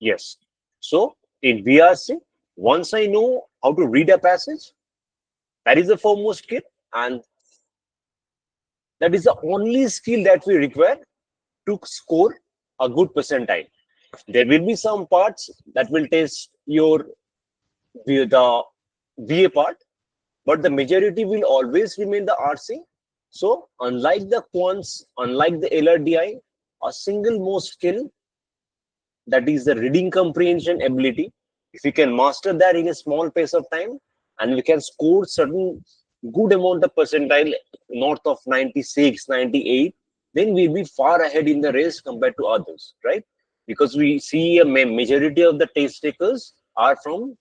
Yes. So in VRC, once I know how to read a passage, that is the foremost skill, and that is the only skill that we require to score a good percentile. There will be some parts that will test your the VA part, but the majority will always remain the RC. So unlike the quants, unlike the LRDI, a single most skill, that is the reading comprehension ability. If we can master that in a small pace of time, and we can score certain good amount of percentile north of 96, 98, then we'll be far ahead in the race compared to others, right? Because we see a majority of the test takers are from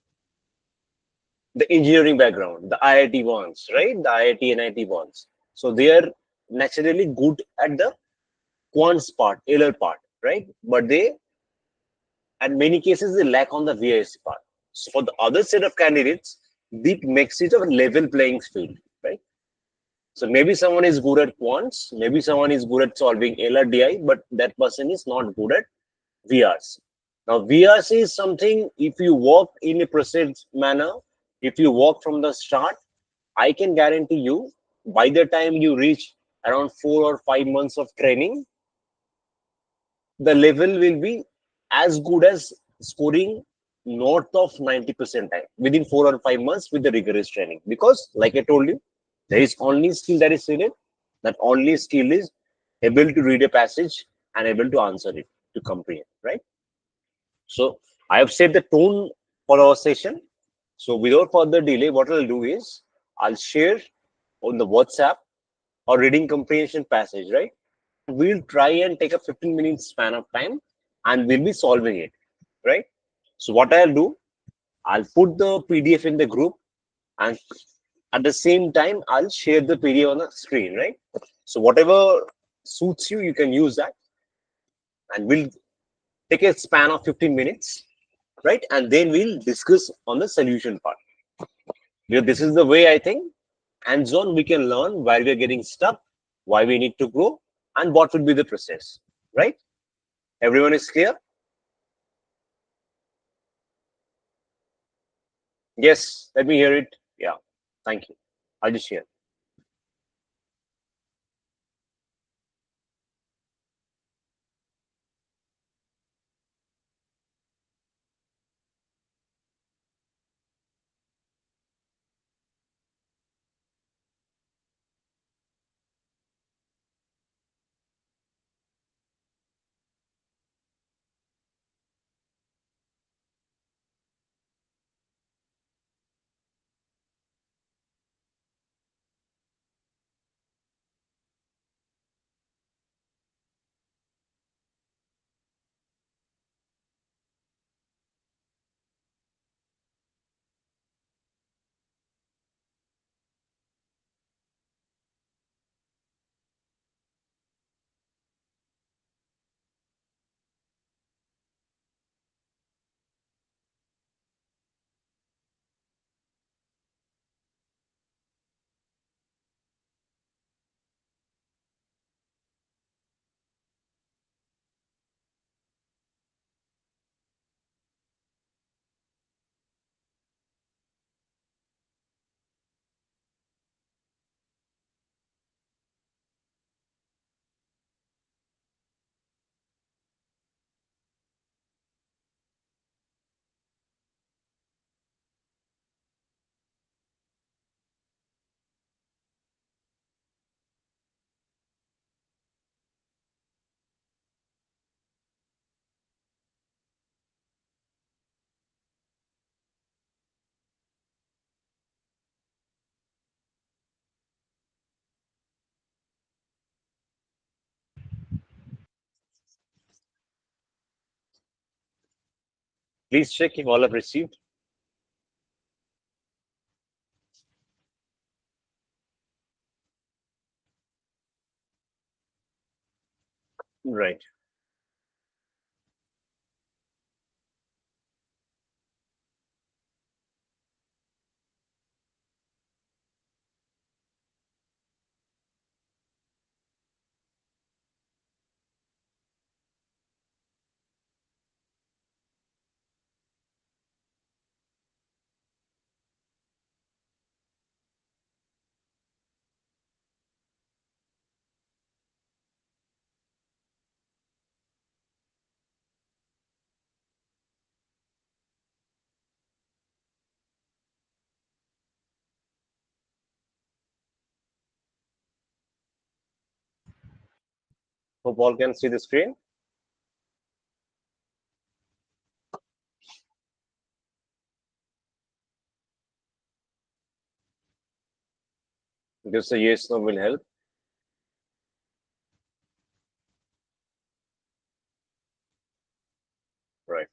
the engineering background, the IIT ones, right? The IIT and IT ones. So they are naturally good at the quants part, LR part, right? But they, in many cases, they lack on the VIC part. So for the other set of candidates, it makes it a level playing field, right? So maybe someone is good at quants, maybe someone is good at solving LRDI, but that person is not good at VRC. Now, VRC is something, if you work in a process manner, if you work from the start, I can guarantee you, by the time you reach around 4 or 5 months of training, the level will be as good as scoring north of 90 percentile within 4 or 5 months with the rigorous training. Because, like I told you, there is only skill that is needed. That only skill is able to read a passage and able to answer it, to comprehend, right? So I have set the tone for our session. So without further delay, what I'll do is I'll share on the WhatsApp or reading comprehension passage, right? We'll try and take a 15-minute span of time and we'll be solving it, right? So what I'll do, I'll put the PDF in the group, and at the same time, I'll share the PDF on the screen, right? So whatever suits you, you can use that, and we'll take a span of 15 minutes, right? And then we'll discuss on the solution part. Because this is the way I think hands-on we can learn why we're getting stuck, why we need to grow, and what will be the process, right? Everyone is clear? Yes, let me hear it. Yeah, thank you. I'll just share. Please check if all have received. Right. Hope all can see the screen. Just a yes, no will help. Right.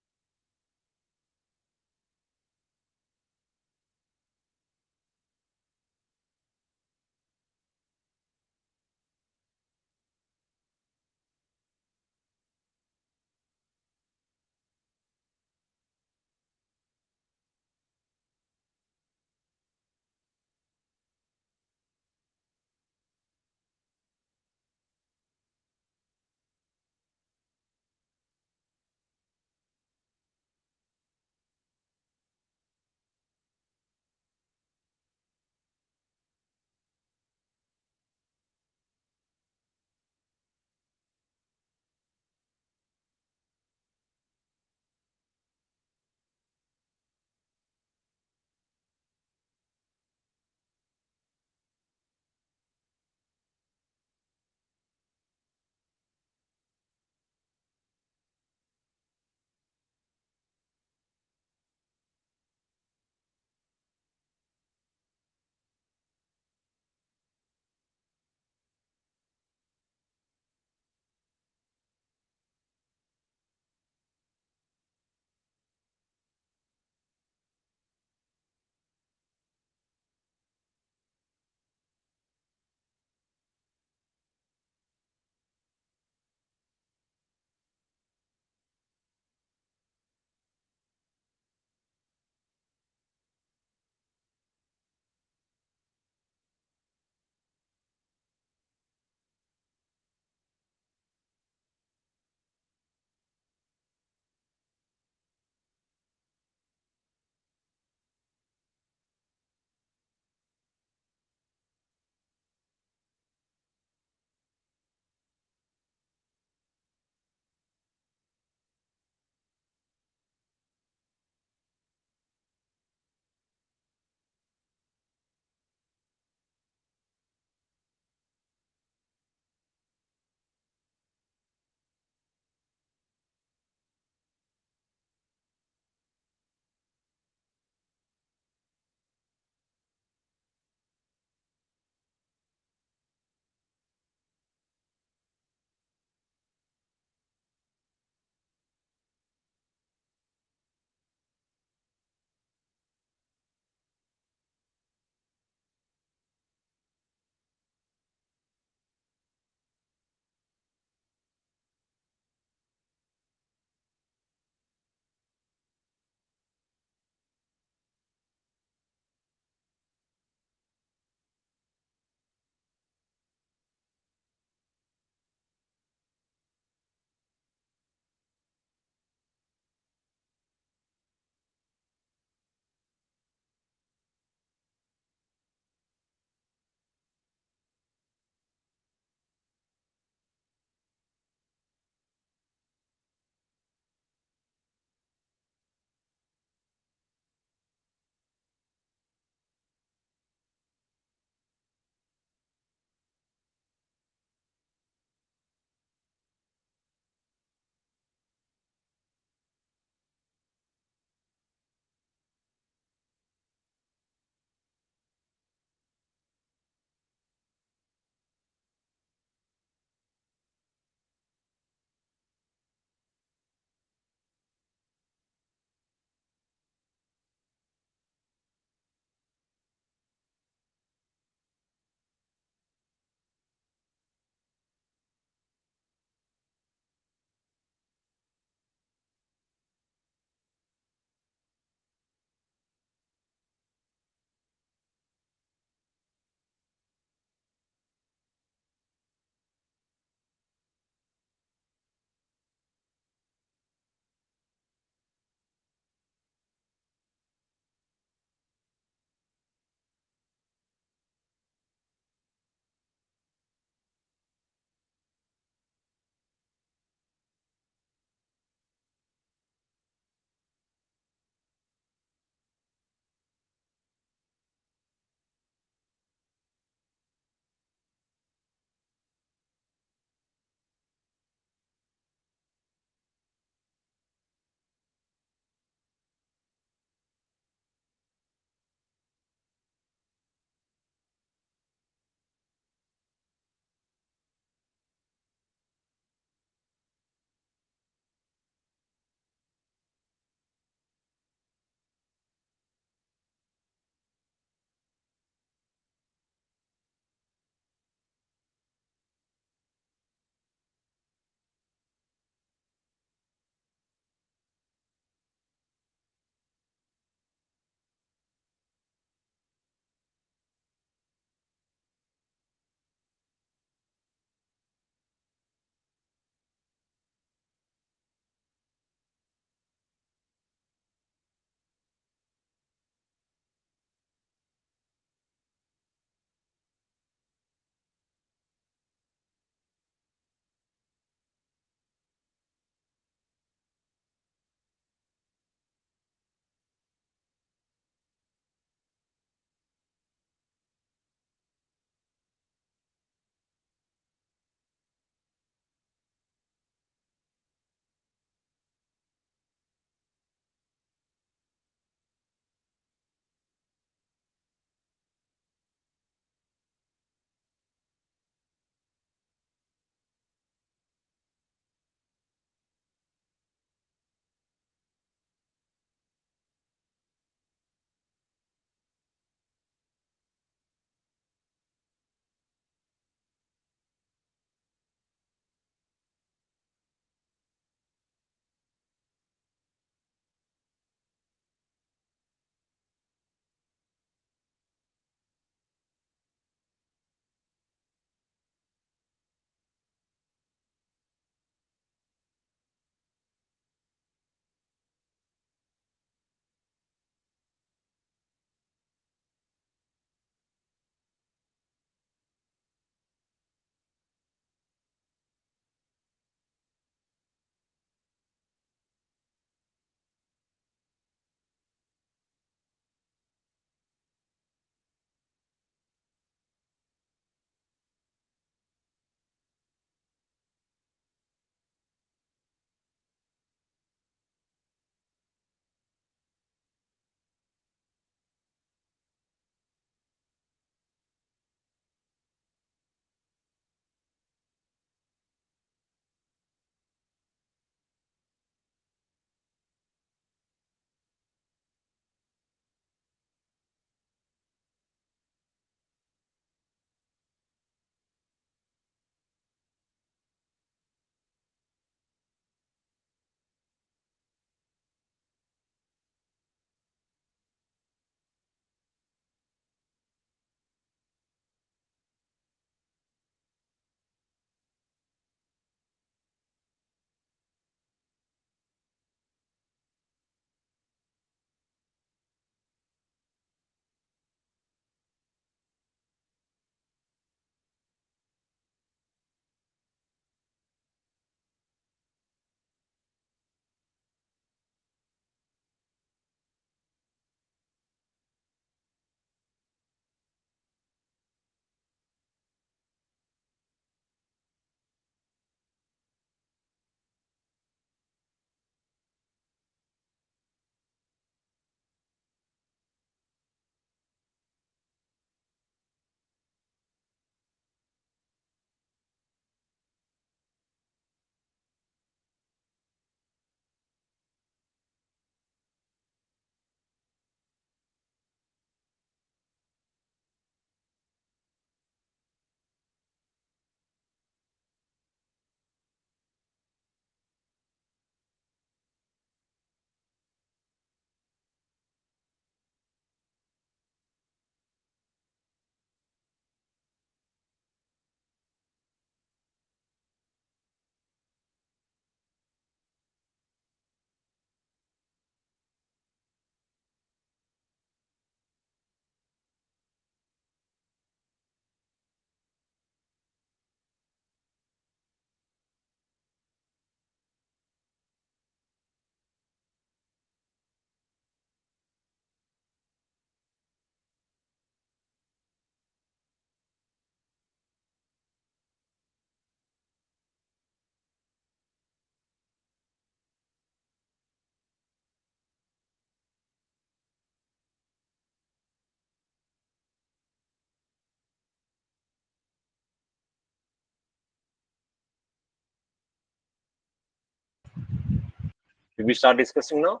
Should we start discussing now?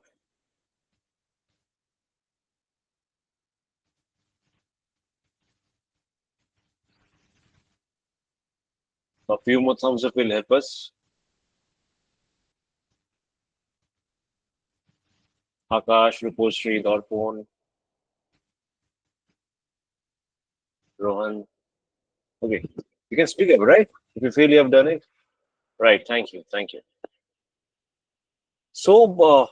A few more thumbs up will help us. Akash, Rupostri, Dorpon, Rohan. Okay, you can speak up, right? If you feel you have done it. Right, thank you, thank you. So,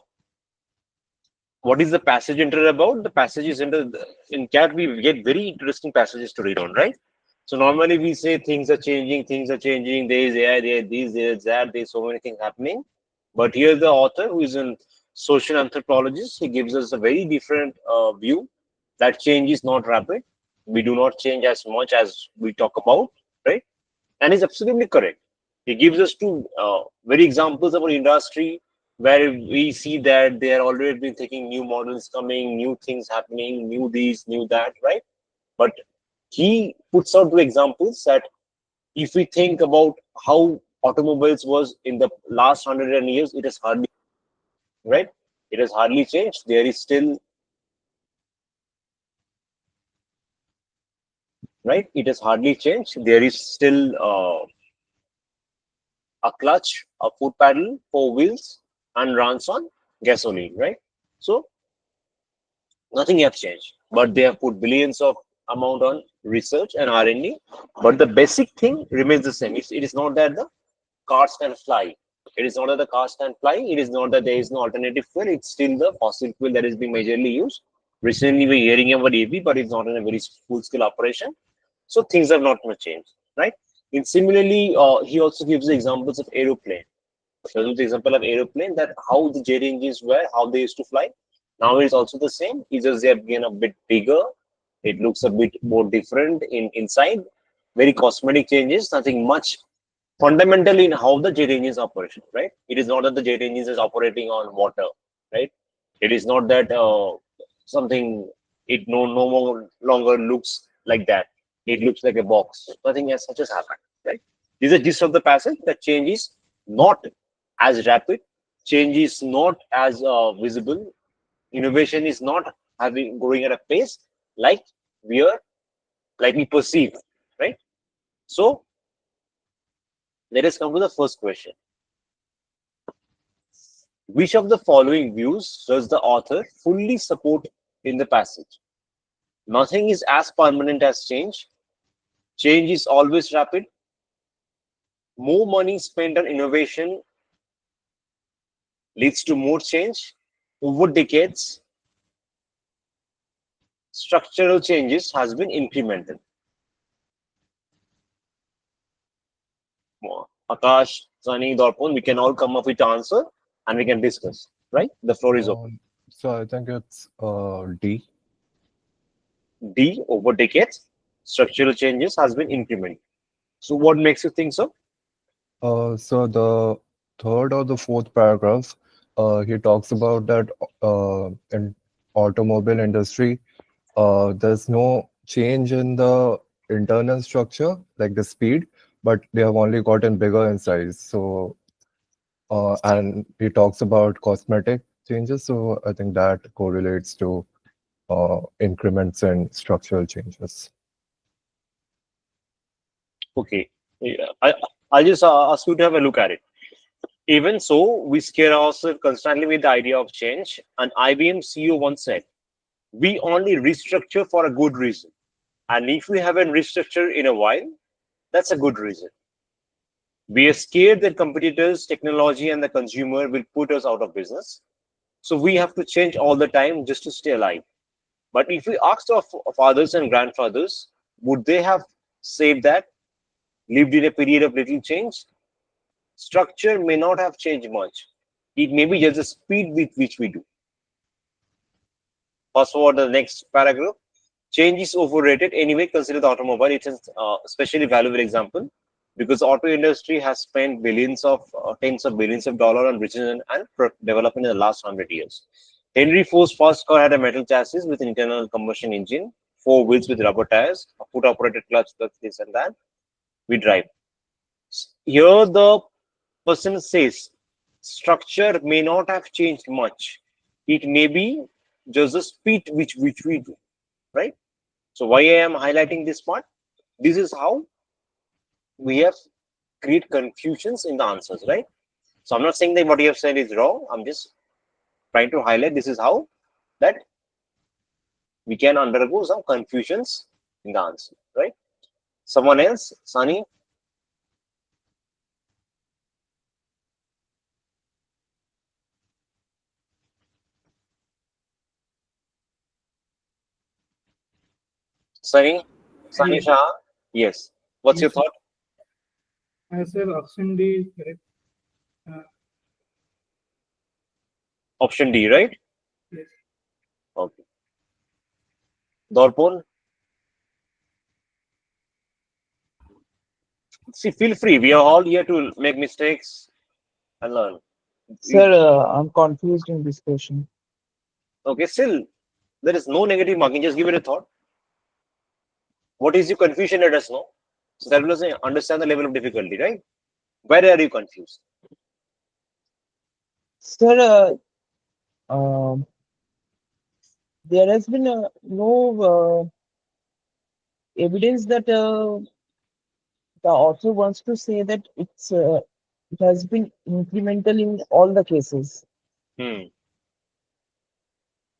what is the passage entered about? The passage is entered in CAT. We get very interesting passages to read on, right? So normally we say things are changing, things are changing. There is AI, there is this, there is that. There's so many things happening. But here the author, who is a social anthropologist, he gives us a very different view. That change is not rapid. We do not change as much as we talk about, right? And he's absolutely correct. He gives us two very examples of our industry where we see that they are already been taking new models coming, new things happening, new this, new that, right? But he puts out two examples that if we think about how automobiles was in the last 100 years, it has hardly, right? It has hardly changed. There is still, right? It has hardly changed. There is still a clutch, a foot pedal, four wheels, and runs on gasoline, right? So nothing has changed, but they have put billions of amount on research and R&D. But the basic thing remains the same. It is not that the cars can fly. It is not that the cars can fly. It is not that there is no alternative fuel. It's still the fossil fuel that is being majorly used. Recently, we're hearing about EV, but it's not in a very full-scale operation. So things have not much changed, right? And similarly, he also gives the examples of aeroplane. So the example of aeroplane, that how the jet engines were, how they used to fly. Now it's also the same. It's just they have been a bit bigger. It looks a bit more different in inside. Very cosmetic changes. Nothing much fundamental in how the jet engines operation, right? It is not that the jet engines is operating on water, right? It is not that something, it no more longer looks like that. It looks like a box. Nothing as such has happened, right? This is the gist of the passage. That change is not as rapid. Change is not as visible. Innovation is not having going at a pace like we are, like we perceive, right? So let us come to the first question. Which of the following views does the author fully support in the passage? Nothing is as permanent as change. Change is always rapid. More money spent on innovation leads to more change. Over decades, structural changes has been implemented. Akash, Sunny, Dorpon, we can all come up with answer and we can discuss, right? The floor is open. So I think it's D. D, over decades, structural changes has been implemented. So what makes you think so? So the third or the fourth paragraph, he talks about that in automobile industry, there's no change in the internal structure, like the speed, but they have only gotten bigger in size. So, and he talks about cosmetic changes. So I think that correlates to increments in structural changes. Okay. Yeah. I'll just ask you to have a look at it. Even so, we scare ourselves constantly with the idea of change. An IBM CEO once said, we only restructure for a good reason. And if we haven't restructured in a while, that's a good reason. We are scared that competitors, technology, and the consumer will put us out of business. So we have to change all the time just to stay alive. But if we asked our fathers and grandfathers, would they have said that, lived in a period of little change? Structure may not have changed much. It may be just the speed with which we do. Fast forward the next paragraph. Change is overrated. Anyway, consider the automobile. It's an especially valuable example because the auto industry has spent billions of tens of billions of dollars on research and development in the last 100 years. Henry Ford's first car had a metal chassis with an internal combustion engine, four wheels with rubber tires, a foot-operated clutch, this and that. We drive. Here the person says structure may not have changed much. It may be just the speed which we do, right? So why I am highlighting this part? This is how we have create confusions in the answers, right? So I'm not saying that what you have said is wrong. I'm just trying to highlight this is how that we can undergo some confusions in the answer, right? Someone else, Sunny. Sunny, Sunny Hello. Shah. Yes. What's your Yes, sir. thought? I said option D is correct. Uh, Option D, right? yes. Okay. Dorpon, see, feel free. We are all here to make mistakes and learn. Sir, I'm confused in this question. Okay, still, there is no negative marking. Just give it a thought. What is your confusion? Let us know. So that will also understand the level of difficulty, right? Where are you confused? Sir, um, there has been no evidence that the author wants to say that it has been incremental in all the cases. Hmm.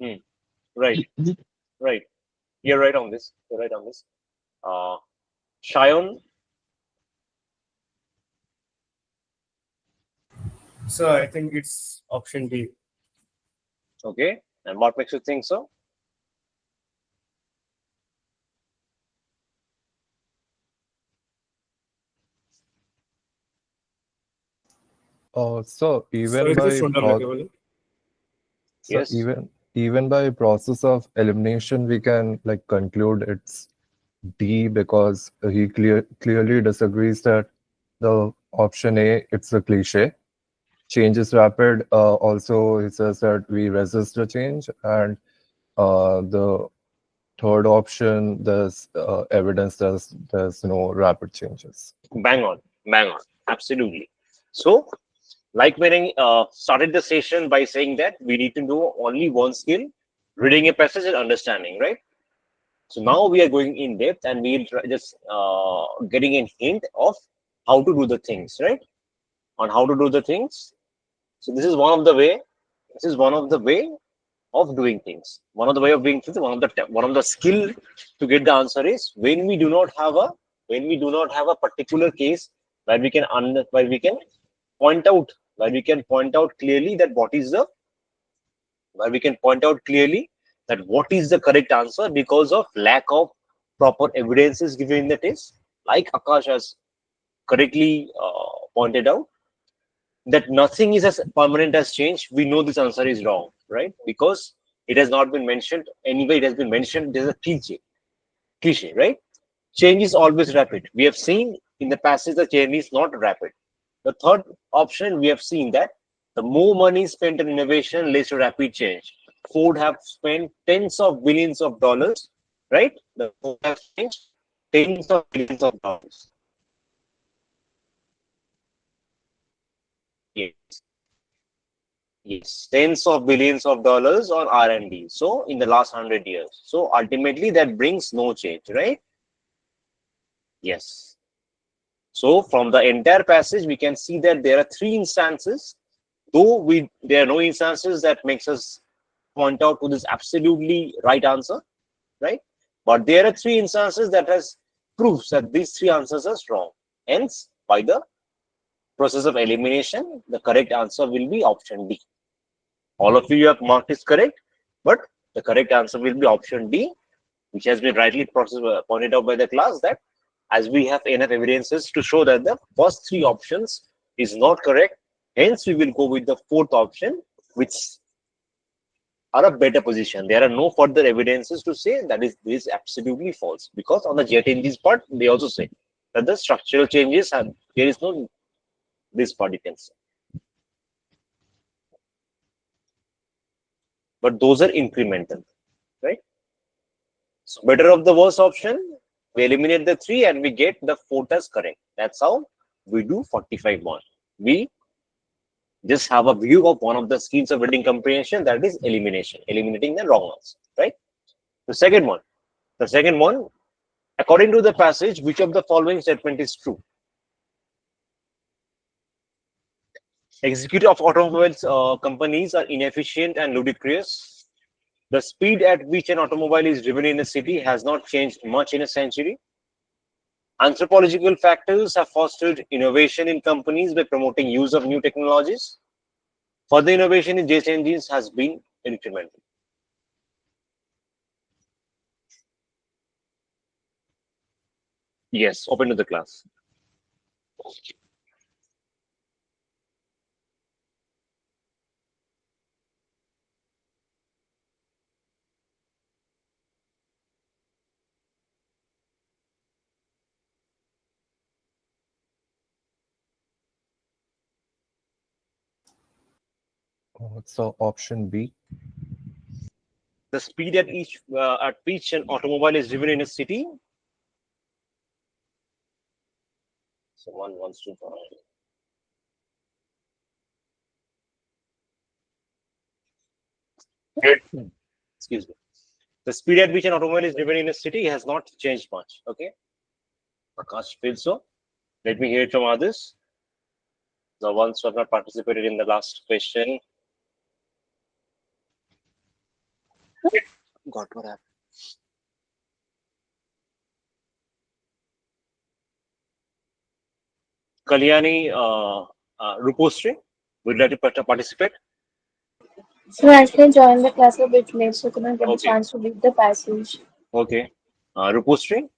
Hmm. Right. The- Right. You're right on this. You're right on this. Uh, Shayon, So I think it's option D. okay. And what makes you think so? So So even it is by শুনলাম না কে বলে? so Yes. even by process of elimination, we can like conclude it's D because he clearly disagrees that the option A it's a cliche. Change is rapid. Also, he says that we resist the change, and the third option there's evidence there's no rapid changes. Bang on. Bang on. Absolutely. So, like when I started the session by saying that we need to know only one skill, reading a passage and understanding, right? So now we are going in depth and we'll just getting a hint of how to do the things, right? On how to do the things. So this is one of the way. This is one of the way of doing things. One of the way of doing things. One of the skill to get the answer is when we do not have a particular case where we can where we can point out clearly that what is the where we can point out clearly that what is the correct answer because of lack of proper evidences given in the test, like Akash has correctly pointed out, that nothing is as permanent as change. We know this answer is wrong, right? Because it has not been mentioned anyway. It has been mentioned. There's a cliche, right? Change is always rapid. We have seen in the passage the change is not rapid. The third option, we have seen that the more money spent on innovation leads to rapid change. Ford have spent tens of billions of dollars, right? The Ford have spent tens of billions of dollars. Yes, yes, tens of billions of dollars on R&D. So in the last 100 years. So ultimately, that brings no change, right? Yes. So from the entire passage, we can see that there are three instances. Though there are no instances that makes us point out to this absolutely right answer, right? But there are three instances that has proves that these three answers are wrong. Hence, by the process of elimination, the correct answer will be option D. All of you have marked is correct, but the correct answer will be option D, which has been rightly pointed out by the class that as we have enough evidences to show that the first three options is not correct, hence we will go with the fourth option, which are a better position. There are no further evidences to say that this is absolutely false, because on the jet engines part they also say that the structural changes have there is no this part you can say, but those are incremental, right? So better of the worst option, we eliminate the three and we get the fourth as correct. That's how we do 45 1. We just have a view of one of the skills of reading comprehension, that is elimination, eliminating the wrong ones, right? The second one, according to the passage, which of the following statement is true? Executive of automobiles companies are inefficient and ludicrous. The speed at which an automobile is driven in a city has not changed much in a century. Anthropological factors have fostered innovation in companies by promoting use of new technologies. Further innovation in jet engines has been incremental. Yes, open to the class. So option B. The speed at which an automobile is driven in a city. Someone wants to excuse me. The speed at which an automobile is driven in a city has not changed much. Okay. Akash feels so. Let me hear it from others. The ones who have not participated in the last question. God, what happened? Kalyani Rupostri, would you like to participate? So I actually joined the class a bit late, so couldn't get a Okay. chance to read the passage. Okay. Rupostri,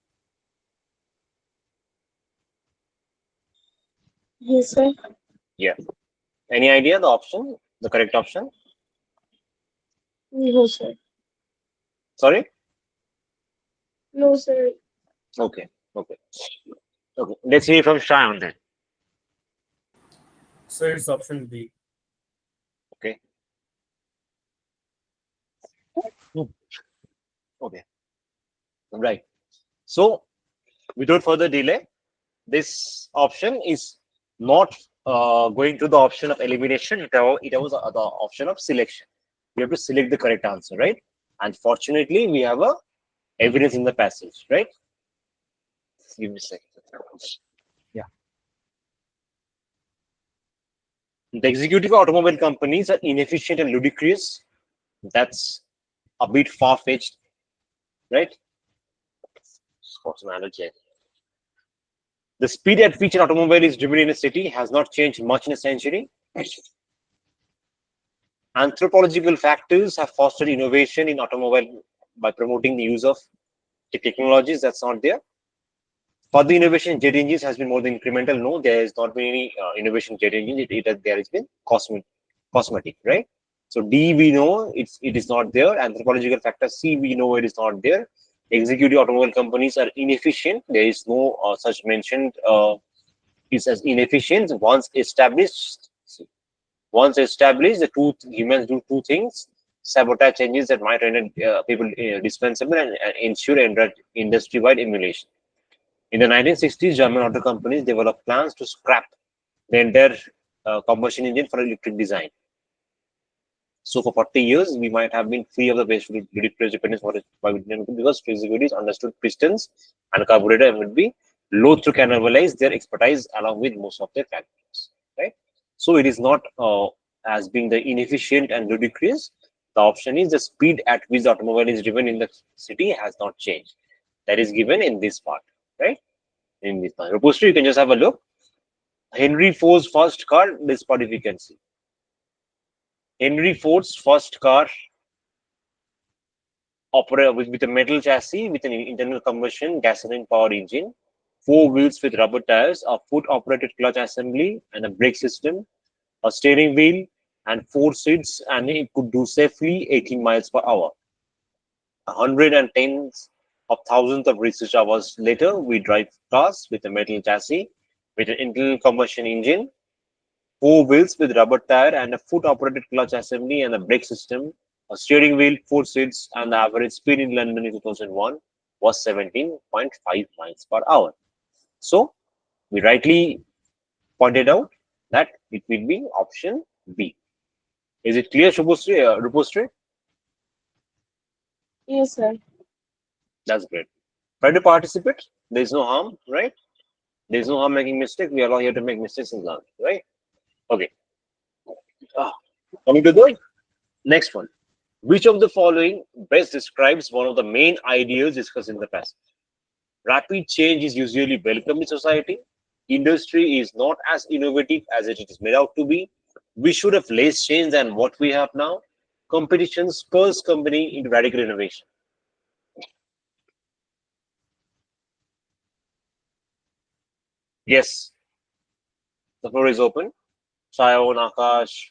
Yes, sir. yeah. Any idea the option, the correct option? No, sir. Sorry? No, sir. Okay. Okay. Okay. Let's hear from Shayan then. So it's option B. Okay. Okay. Right. So, without further delay, this option is not going to the option of elimination. It was the option of selection. We have to select the correct answer, right? And fortunately, we have a evidence in the passage, right? Give me a second. Yeah. The executive automobile companies are inefficient and ludicrous. That's a bit far-fetched, right? What's an analogy? The speed at which an automobile is driven in a city has not changed much in a century. Anthropological factors have fostered innovation in automobile by promoting the use of technologies that's not there. Further innovation in jet engines has been more than incremental. No, there has not been any innovation in jet engines. There has been cosmetic, right? So D, we know it is not there. Anthropological factors, C, we know it is not there. Executive automobile companies are inefficient. There is no such mentioned is as inefficient. Once established, the two humans do two things: sabotage changes that might render people dispensable and ensure industry-wide emulation. In the 1960s, German auto companies developed plans to scrap the entire combustion engine for electric design. So for 40 years, we might have been free of the base ludicrous dependence because executives understood pistons and carburetor and would be loath to cannibalize their expertise along with most of their factories, right? So it is not as being the inefficient and ludicrous. The option is the speed at which the automobile is driven in the city has not changed. That is given in this part, right? In this part. Repository, you can just have a look. Henry Ford's first car, this part if you can see. Henry Ford's first car operated with a metal chassis with an internal combustion gasoline powered engine, 4 wheels with rubber tires, a foot operated clutch assembly and a brake system, a steering wheel and 4 seats, and it could do safely 18 miles per hour. 110s of thousands of research hours later, we drive cars with a metal chassis with an internal combustion engine, 4 wheels with rubber tire and a foot operated clutch assembly and a brake system, a steering wheel, 4 seats, and the average speed in London in 2001 was 17.5 miles per hour. So we rightly pointed out that it will be option B. Is it clear, Rupostri? Yes, sir. That's great. Try to participate. There is no harm, right? There is no harm making mistake. We are all here to make mistakes and learn, right? Okay. Coming to the next one. Which of the following best describes one of the main ideas discussed in the passage? Rapid change is usually welcome in society. Industry is not as innovative as it is made out to be. We should have less change than what we have now. Competition spurs company into radical innovation. Yes, the floor is open. Sayon, Akash,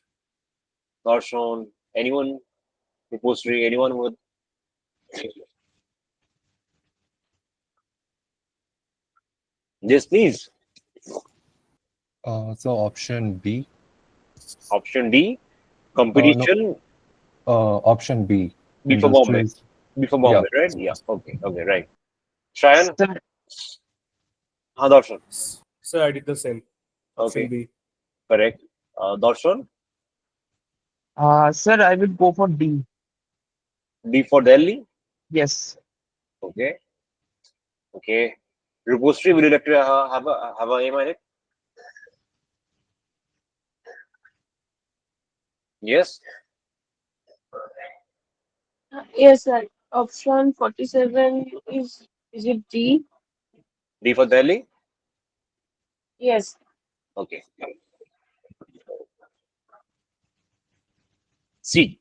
Darshan, anyone, Rupostri, anyone would. Yes, please. So option B. Option D, No, competition option B. before Bombay. Industries. Before Yeah. Bombay, right? Yeah. Okay. Okay. Right. Shayan, Sir, Darshan. So I did the same. Option Okay. B. Correct. Darshan, sir, I will go for D. D for Delhi. Yes. Okay. Okay. Rupostri, will you like to have a aim on it? Yes. Yes, sir. Option 47 is it D? D for Delhi. Yes. Okay. C.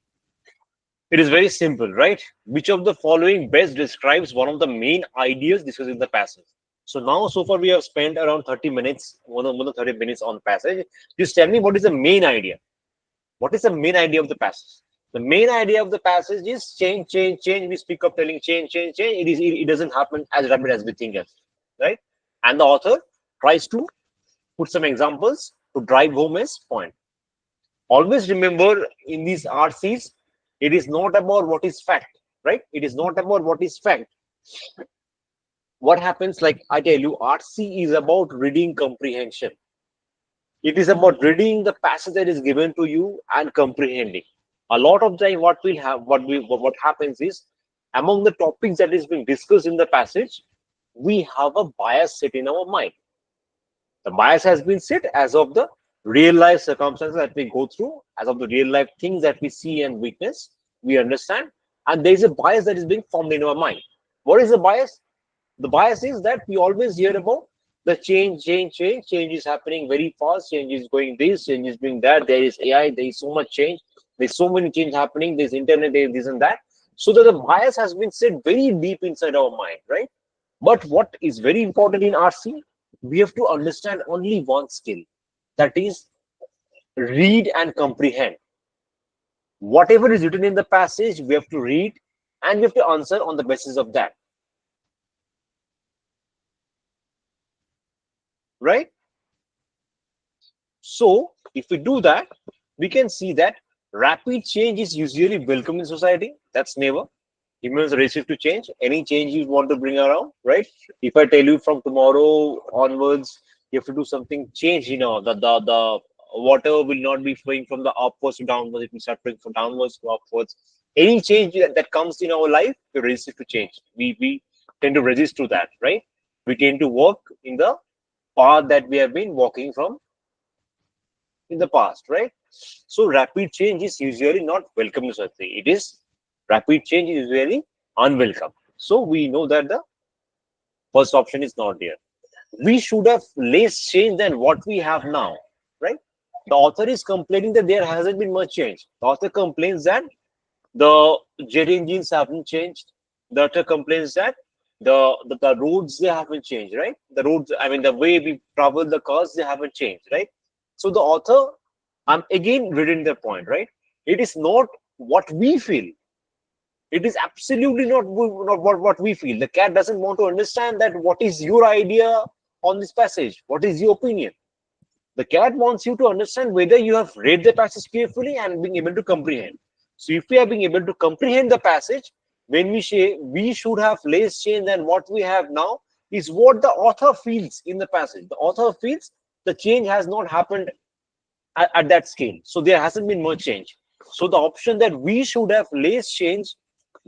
It is very simple, right? Which of the following best describes one of the main ideas discussed in the passage? So far we have spent around 30 minutes, more than 30 minutes on passage. Just tell me what is the main idea? What is the main idea of the passage? The main idea of the passage is change, change, change. We speak of telling change, change, change. It doesn't happen as rapid as we think of, right? And the author tries to put some examples to drive home his point. Always remember in these RCs, it is not about what is fact, right? It is not about what is fact. What happens, like I tell you, RC is about reading comprehension. It is about reading the passage that is given to you and comprehending. A lot of time, what happens is, among the topics that is being discussed in the passage, we have a bias set in our mind. The bias has been set as of the real life circumstances that we go through, as of the real life things that we see and witness, we understand, and there is a bias that is being formed in our mind. What is the bias? The bias is that we always hear about the change is happening very fast, change is going this, change is doing that, there is AI, there is so much change, there's so many change happening, there's internet, there's this and that. So that the bias has been set very deep inside our mind, right? But what is very important in RC, we have to understand only one skill, that is read and comprehend. Whatever is written in the passage, we have to read and we have to answer on the basis of that. Right? So, if we do that, we can see that rapid change is usually welcome in society. That's never. Humans are resistant to change. Any change you want to bring around, right? If I tell you from tomorrow onwards, you have to do something, change, the water will not be flowing from the upwards to downwards, it will start flowing from downwards to upwards. Any change that comes in our life, we resist to change. We tend to resist to that, right? We tend to work in the path that we have been walking from in the past, right? So rapid change is usually not welcome to society. It is rapid change is usually unwelcome. So we know that the first option is not there. We should have less change than what we have now, right? The author is complaining that there hasn't been much change. The author complains that the jet engines haven't changed. The author complains that the roads, they haven't changed, right? The roads, I mean, the way we travel the cars, they haven't changed, right? So the author, I'm again reading the point, right? It is not what we feel. It is absolutely not what we feel. The cat doesn't want to understand that what is your idea on this passage, what is your opinion. The cat wants you to understand whether you have read the passage carefully and being able to comprehend. So if we are being able to comprehend the passage, when we say we should have less change than what we have now, is what the author feels in the passage. The author feels the change has not happened at that scale. So there hasn't been much change. So the option that we should have less change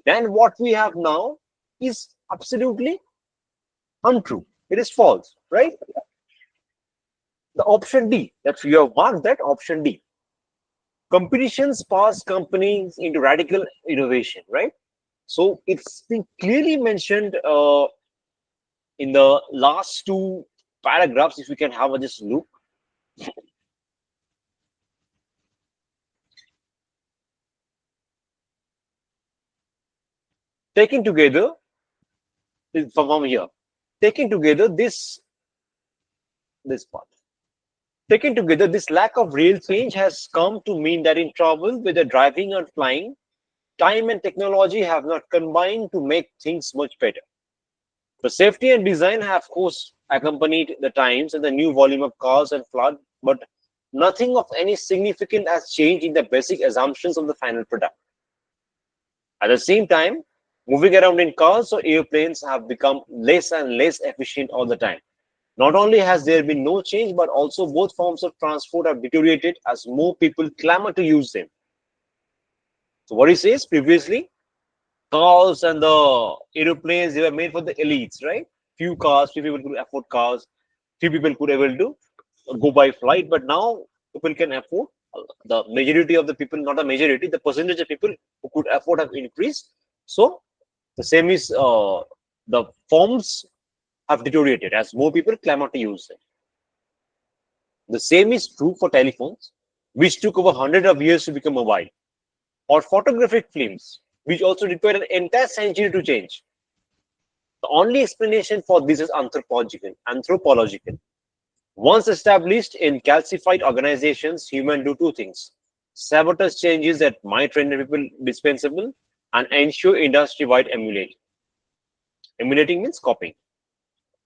than what we have now is absolutely untrue. It is false, right? The option D, that you have marked that option D. Competitions pass companies into radical innovation, right? So it's been clearly mentioned in the last two paragraphs. If we can have a just look. Taken together, from here, taken together this part. Taken together, this lack of real change has come to mean that in travel, whether driving or flying, time and technology have not combined to make things much better. The safety and design have, of course, accompanied the times and the new volume of cars and flood, but nothing of any significance has changed in the basic assumptions of the final product. At the same time, moving around in cars or airplanes have become less and less efficient all the time. Not only has there been no change, but also both forms of transport have deteriorated as more people clamor to use them. So what he says previously, cars and the aeroplanes, they were made for the elites, right? Few cars, few people could afford cars, few people could able to go by flight, but now people can afford. The majority of the people, not a majority, the percentage of people who could afford have increased. So the same is the forms have deteriorated as more people clamor to use them. The same is true for telephones, which took over hundreds of years to become mobile, or photographic films, which also required an entire century to change. The only explanation for this is anthropological. Once established in calcified organizations, humans do two things: sabotage changes that might render people dispensable and ensure industry-wide emulating. Emulating means copying.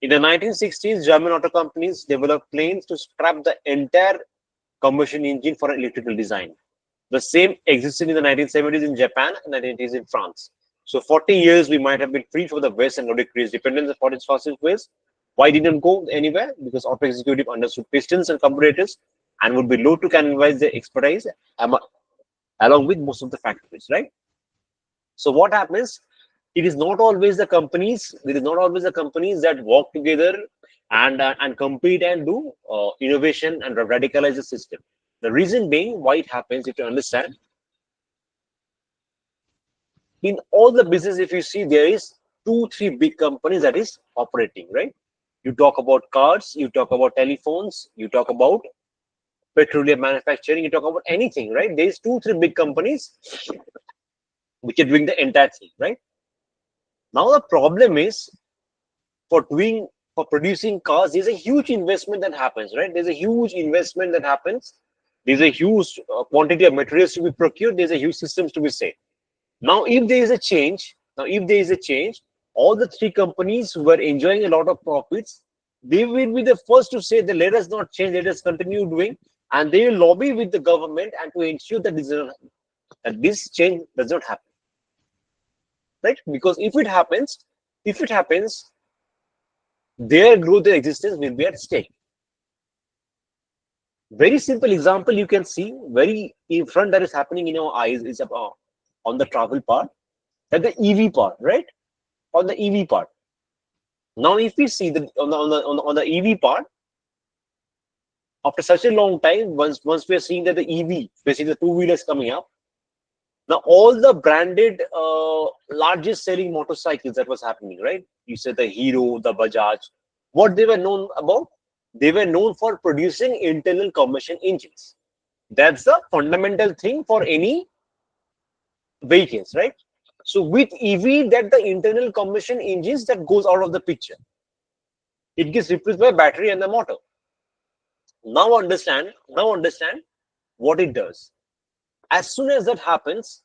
In the 1960s, German auto companies developed planes to scrap the entire combustion engine for an electrical design. The same existed in the 1970s in Japan and 1980s in France. So 40 years we might have been free from the West and Nordic decreased dependence upon its fossil fuels. Why didn't go anywhere? Because auto executive understood pistons and carburetors and would be low to cannibalize their expertise along with most of the factories, right? So what happens? It is not always the companies. It is not always the companies that work together and compete and do innovation and radicalize the system. The reason being why it happens, if you understand, in all the business, if you see, there is 2-3 big companies that is operating, right? You talk about cars, you talk about telephones, you talk about petroleum manufacturing, you talk about anything, right? There is 2-3 big companies which are doing the entire thing, right? Now the problem is for producing cars, there's a huge investment that happens, right? There's a huge investment that happens. There's a huge quantity of materials to be procured. There's a huge systems to be set. Now, if there is a change, all the 3 companies who were enjoying a lot of profits, they will be the first to say that let us not change, let us continue doing, and they will lobby with the government and to ensure that this change does not happen, right? Because if it happens, their growth, their existence will be at stake. Very simple example you can see very in front that is happening in our eyes is about on the travel part, that the EV part, right? On the EV part. Now, if we see the on the EV part, after such a long time, once we are seeing that the EV, basically the 2-wheelers coming up, now all the branded largest selling motorcycles that was happening, right? You said the Hero, the Bajaj, what they were known about? They were known for producing internal combustion engines. That's the fundamental thing for any vehicles, right? So with EV, that the internal combustion engines that goes out of the picture. It gets replaced by battery and the motor. Now understand what it does. As soon as that happens,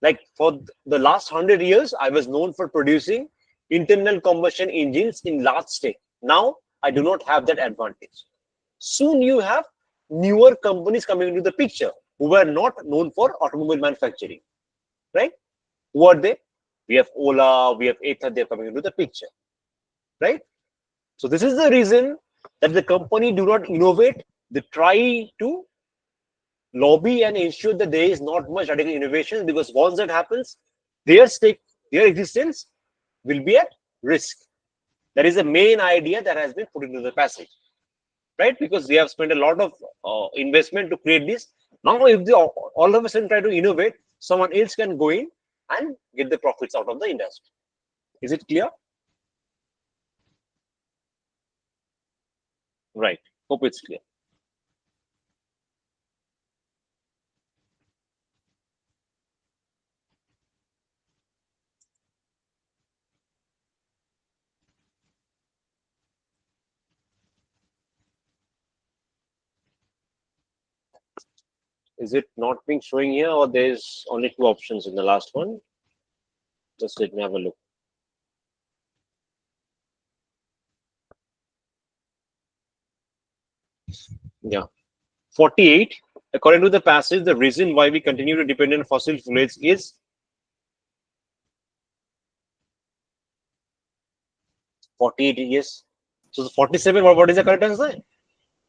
like for the last 100 years, I was known for producing internal combustion engines in large scale. Now I do not have that advantage. Soon you have newer companies coming into the picture who were not known for automobile manufacturing, right? Who are they? We have Ola, we have Ather, they're coming into the picture, right? So this is the reason that the company do not innovate. They try to lobby and ensure that there is not much radical innovation, because once that happens, their existence will be at risk. That is the main idea that has been put into the passage, right? Because they have spent a lot of investment to create this. Now, if they all of a sudden try to innovate, someone else can go in and get the profits out of the industry. Is it clear? Right. Hope it's clear. Is it not being showing here, or there's only two options in the last one? Just let me have a look. Yeah. 48. According to the passage, the reason why we continue to depend on fossil fuels is 48. Yes. So 47, what is the correct answer?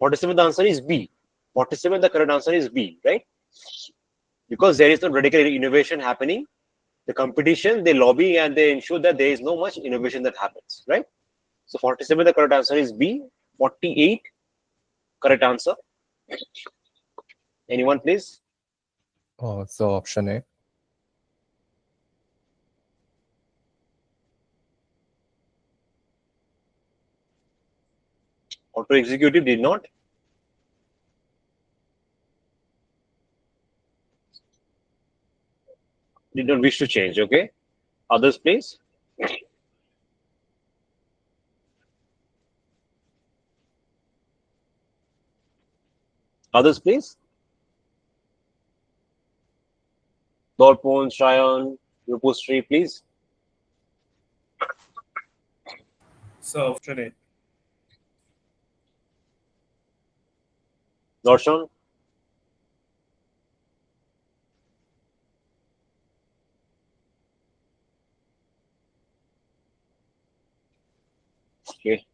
47, the answer is B. 47, the correct answer is B, right? Because there is no radical innovation happening. The competition, they lobby and they ensure that there is no much innovation that happens, right? So 47, the correct answer is B. 48, correct answer. Anyone, please? So option A. Auto executive did not. Did not wish to change. Okay. Others, please. Others, please. Dorpon, Shayan, Rupustri, please. So option A. Darshan. Okay.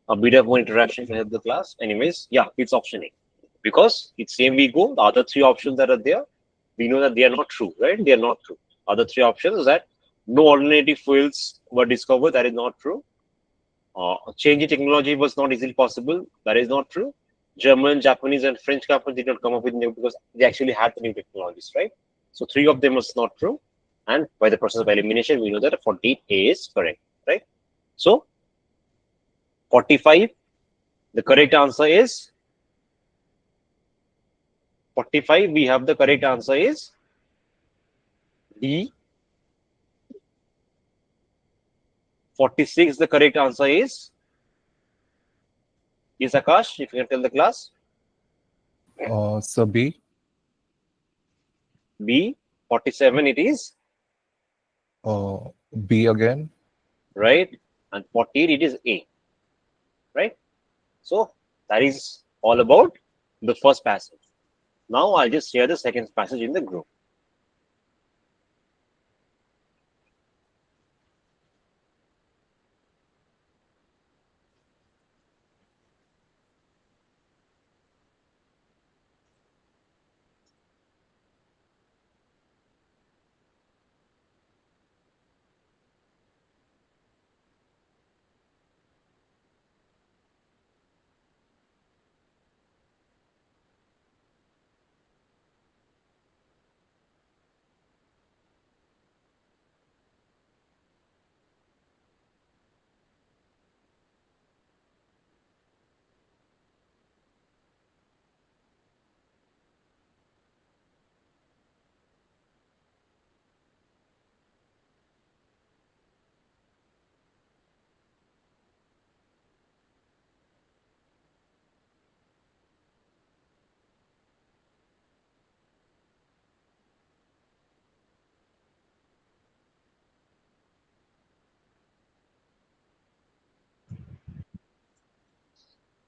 A bit of more interaction can help the class. Anyways, yeah, it's option A. Because it's same we go. The other three options that are there, we know that they are not true, right? They are not true. Other three options is that no alternative fuels were discovered. That is not true. Change in technology was not easily possible. That is not true. German, Japanese, and French companies did not come up with new because they actually had the new technologies, right? So three of them was not true. And by the process of elimination, we know that 48A is correct, right? So 45, the correct answer is 45. We have the correct answer is D. 46, the correct answer is Akash, if you can tell the class. So B. B. 47, it is B again. right, and 48, it is A, right? So that is all about the first passage. Now I'll just share the second passage in the group.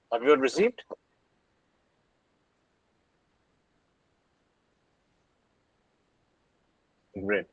Have you received? Great.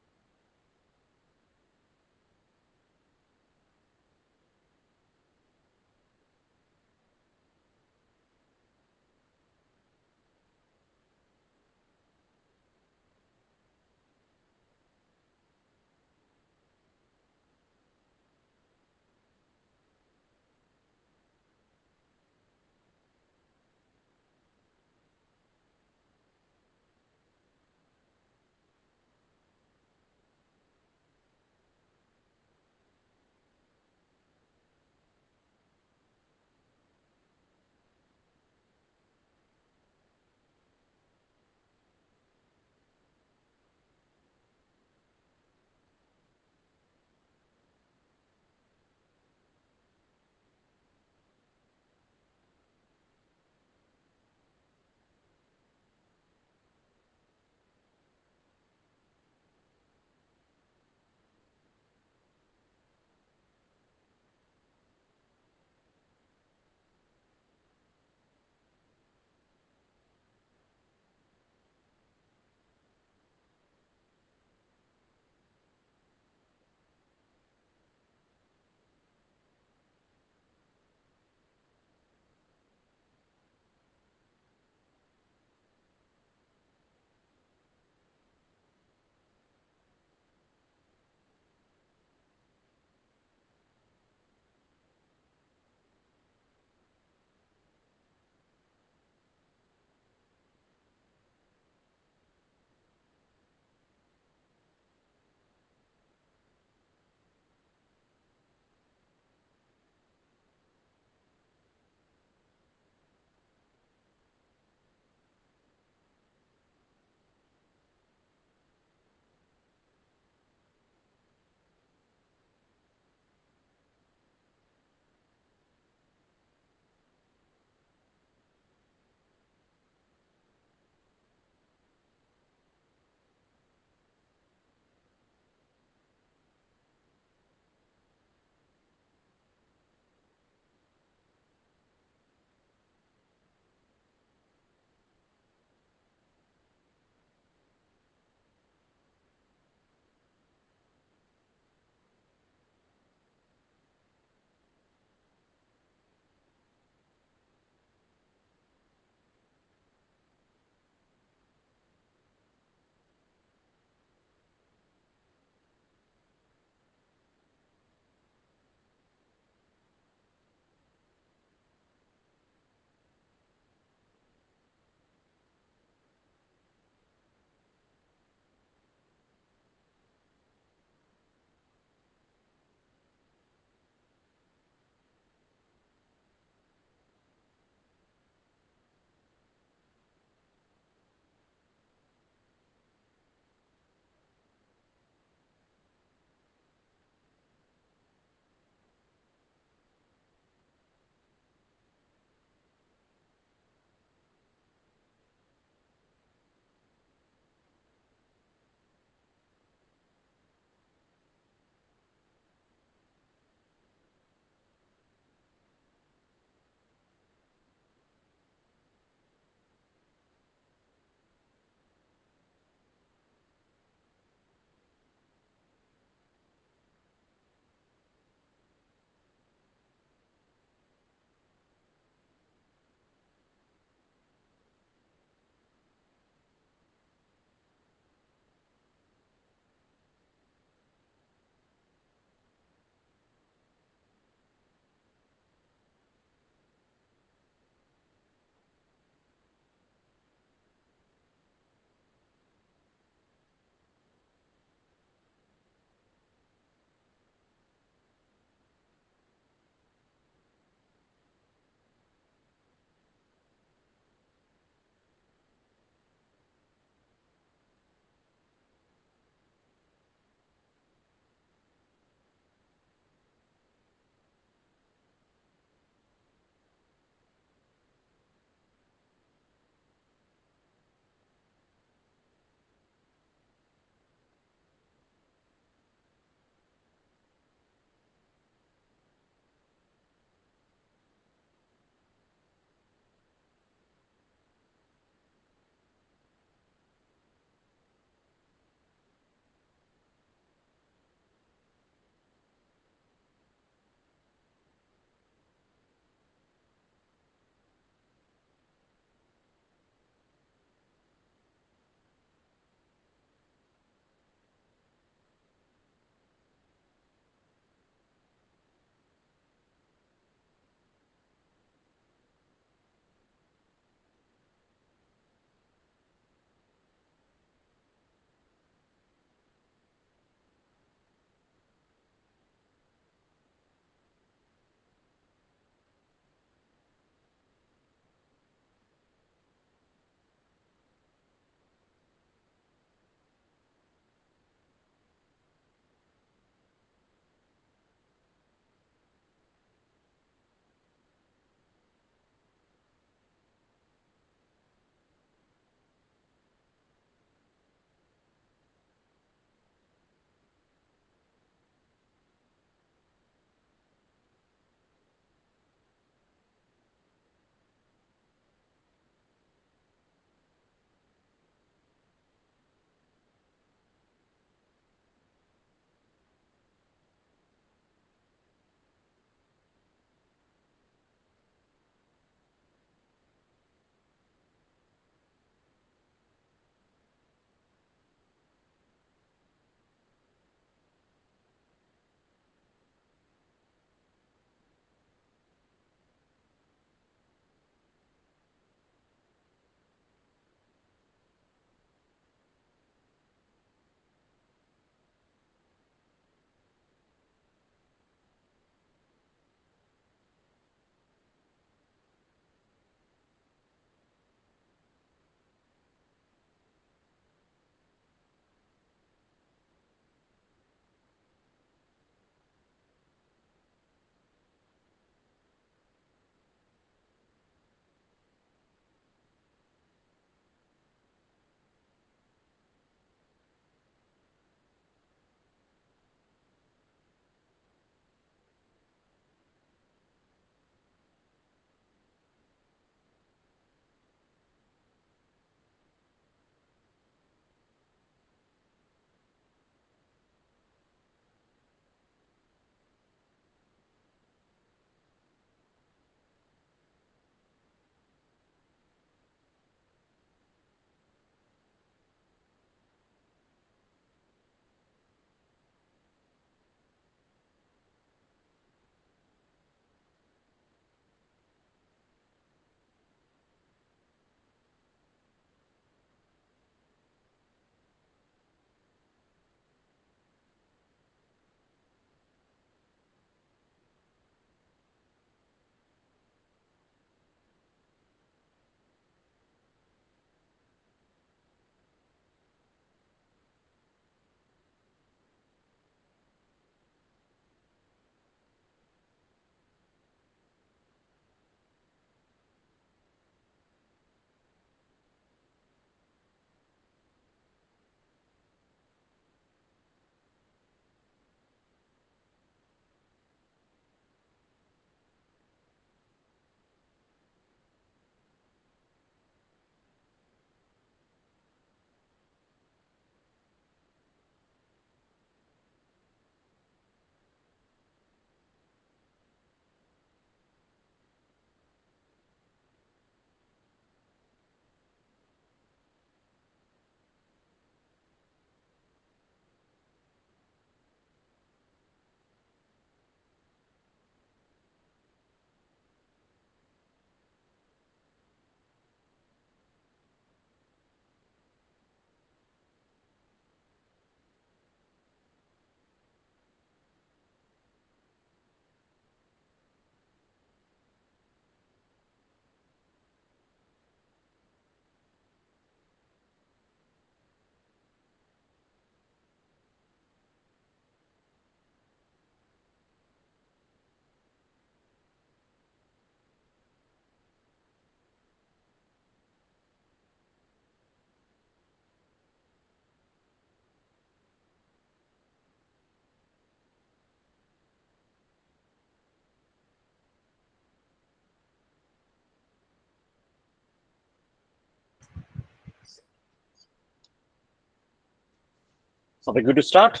So we're good to start.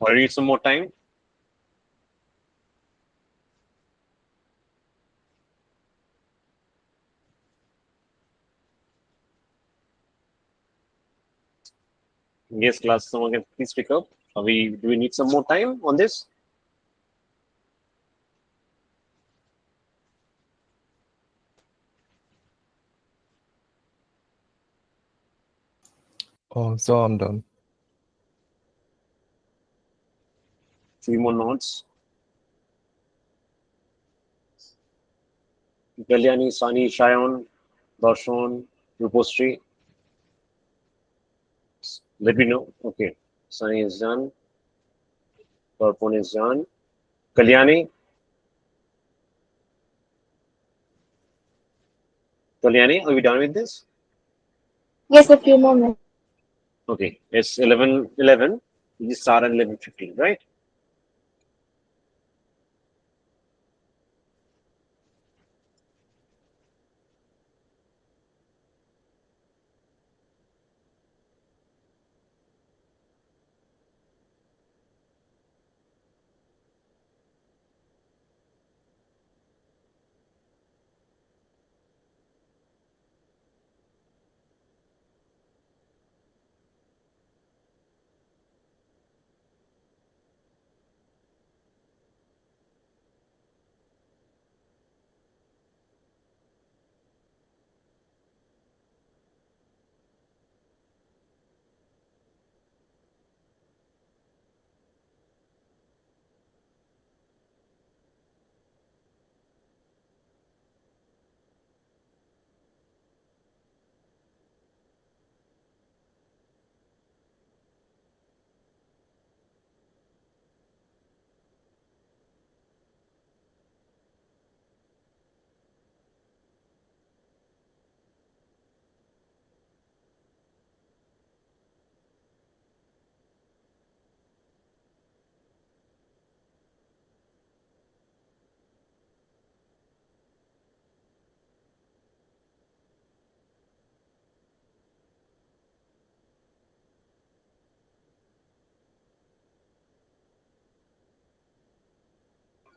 I need some more time. Yes, class. Someone can please pick up. Do we need some more time on this? Oh, so I'm done. 3 more notes. Kalyani, Sani, Shayon, Darshan, Rupostri. Let me know. Okay. Sani is done. Darpan is done. Kalyani. Kalyani, are we done with this? Yes, a few more minutes. Okay. It's 11:11. We start at 11:15, right?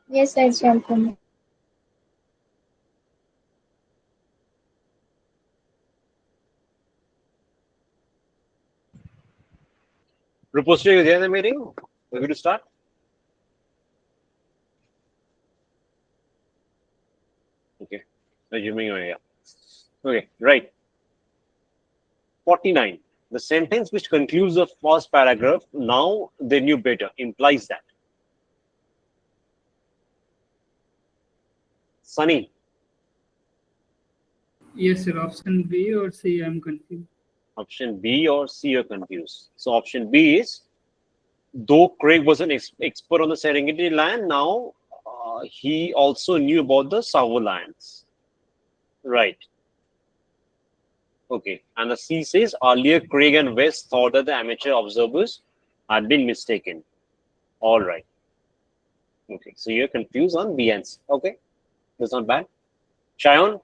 Yes, I jump in. Rupostri, are you there in the meeting? We're good to start? Okay. Assuming you're here. Okay, right. 49. The sentence which concludes the first paragraph, now they knew better, implies that. Sunny, Yes, sir. Option B or C, I'm confused. option B or C, you're confused. So option B is, though Craig was an expert on the Serengeti land, now he also knew about the Savo lands. Right. Okay. And the C says, earlier Craig and West thought that the amateur observers had been mistaken. All right. Okay. So you're confused on B and C. Okay. That's not bad. Shayon,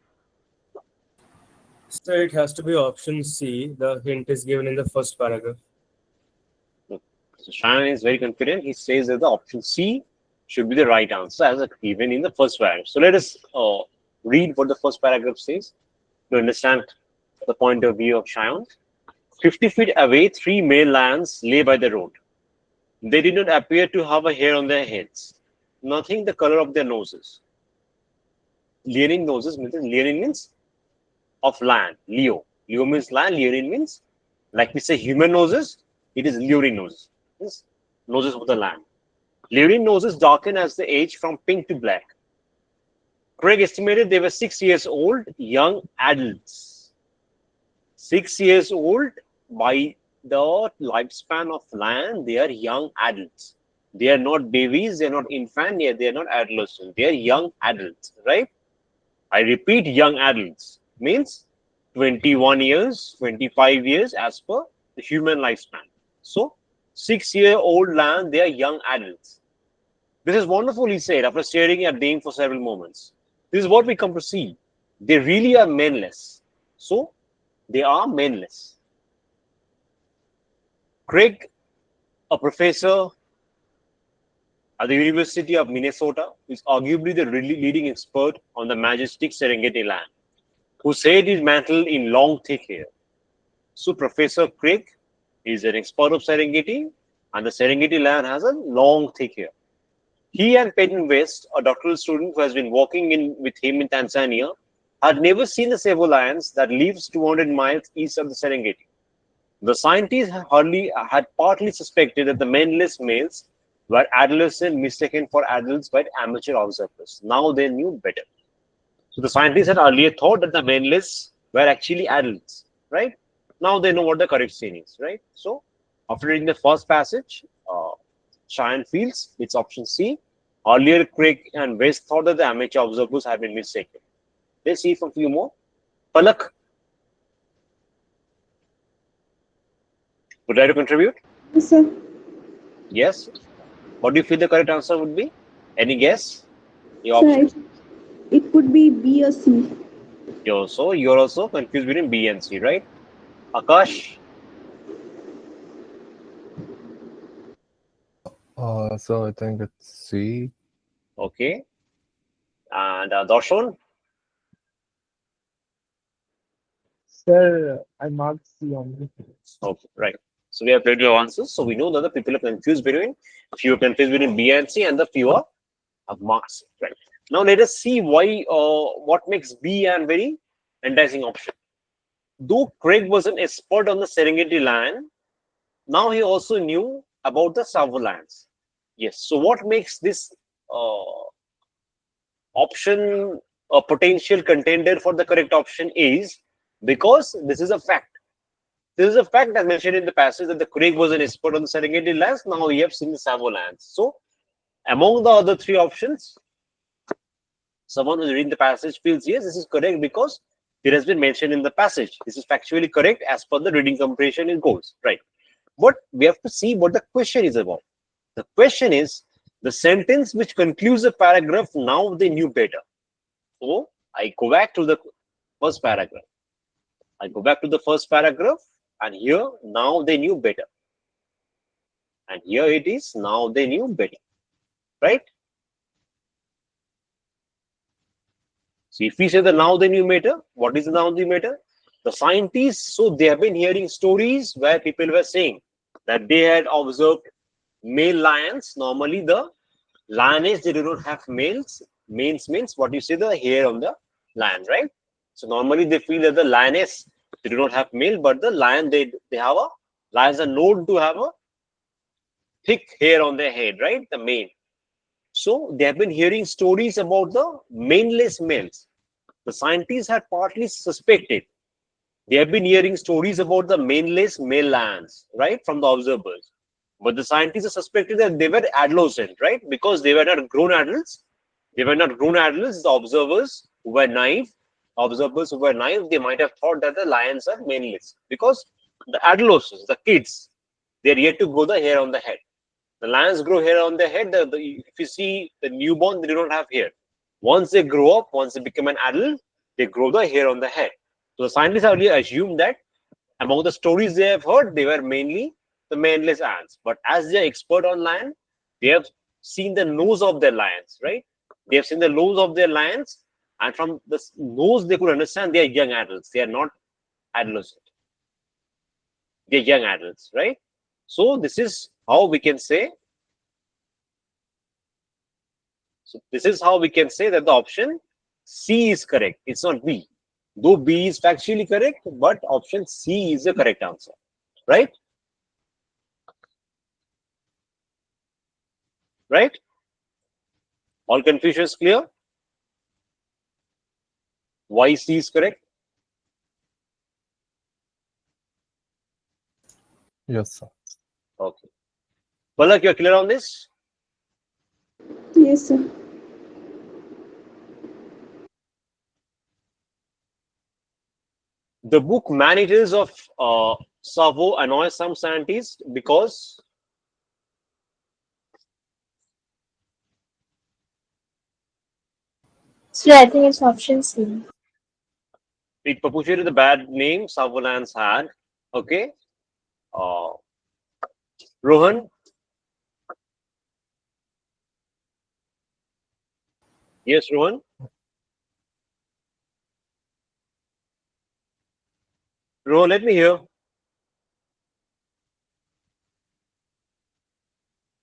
So it has to be option C. The hint is given in the first paragraph. so Shayon is very confident. He says that the option C should be the right answer as given in the first paragraph. So let us read what the first paragraph says to understand the point of view of Shayon. 50 feet away, 3 male lions lay by the road. They did not appear to have a hair on their heads, nothing the color of their noses. Leonine noses means of land. Leo. Leo means land. Leonine means, like we say, human noses. It is leonine noses. Yes? Noses of the land. Leonine noses darken as they age from pink to black. Craig estimated they were 6 years old, young adults. 6 years old by the lifespan of land, they are young adults. They are not babies, they are not infant, they are not adolescents. They are young adults, right? I repeat, young adults means 21 years, 25 years as per the human lifespan. So 6-year-old land, they are young adults. This is wonderfully said after staring at them for several moments. This is what we come to see. they really are mainless. So they are mainless. Craig, a professor at the University of Minnesota, is arguably the leading expert on the majestic Serengeti land, whose head is mantled in long, thick hair. So Professor Craig is an expert of Serengeti, and the Serengeti land has a long, thick hair. He and Peyton West, a doctoral student who has been working with him in Tanzania, had never seen the Savo lions that lives 200 miles east of the Serengeti. The scientists had partly suspected that the maneless males were adolescents mistaken for adults by amateur observers. Now they knew better. So the scientists had earlier thought that the maneless were actually adults, right? Now they know what the correct scene is, right? So after reading the first passage, Cheyenne feels it's option C. Earlier, Craig and West thought that the amateur observers had been mistaken. Let's see from a few more. Palak, would you like to contribute? Yes, sir. Yes. What do you feel the correct answer would be? Any guess? Your Sir, option? it could be B or C. You're also confused between B and C, right? Akash, So I think it's C. okay. And Darshan, Sir, I marked C only. okay, right. So we have plenty of answers. So we know that the people are confused between, few are confused between B and C, and the few are marks, right? Now let us see why, what makes B an very enticing option. Though Craig was an expert on the Serengeti land, now he also knew about the Savo lands. Yes. So what makes this option a potential contender for the correct option is because this is a fact. This is a fact as mentioned in the passage that the Craig was an expert on the Serengeti lands. Now we have seen the Savo lands. So among the other three options, someone who's reading the passage feels yes, this is correct because it has been mentioned in the passage. This is factually correct as per the reading comprehension it goes, right? But we have to see what the question is about. The question is the sentence which concludes the paragraph, now they knew better. So I go back to the first paragraph. I go back to the first paragraph, and here, now they knew better. And here it is, now they knew better, right? So if we say the now they knew better, what is the now they knew better? The scientists, so they have been hearing stories where people were saying that they had observed male lions. Normally, the lioness, they do not have males. Males means what you say, the hair on the lion, right? So normally they feel that the lioness, they do not have male, but the lion, they have a, lions are known to have a thick hair on their head, right? The mane. So they have been hearing stories about the maneless males. The scientists had partly suspected. They have been hearing stories about the maneless male lions, right, from the observers. But the scientists are suspected that they were adolescent, right, because they were not grown adults. They were not grown adults. The observers who were naive, they might have thought that the lions are maneless because the adolescents, the kids, they are yet to grow the hair on the head. The lions grow hair on their head. If you see the newborn, they do not have hair. Once they grow up, once they become an adult, they grow the hair on the head. So the scientists have really assumed that among the stories they have heard, they were mainly the maneless ants. But as they are expert on lion, they have seen the nose of their lions, right? They have seen the nose of their lions, and from the nose they could understand they are young adults. They are not adolescent. They are young adults, right? So this is how we can say. So this is how we can say that the option C is correct. It's not B. Though B is factually correct, but option C is the correct answer, right? Right? All confusion is clear? Why C is correct? Yes, sir. Okay. Palak, you're clear on this? Yes, sir. The book Man-Eaters of Savo annoys some scientists because So I think it's option C. It perpetuated the bad name Savalan's had. Okay. Rohan. Yes, Rohan. Rohan, let me hear.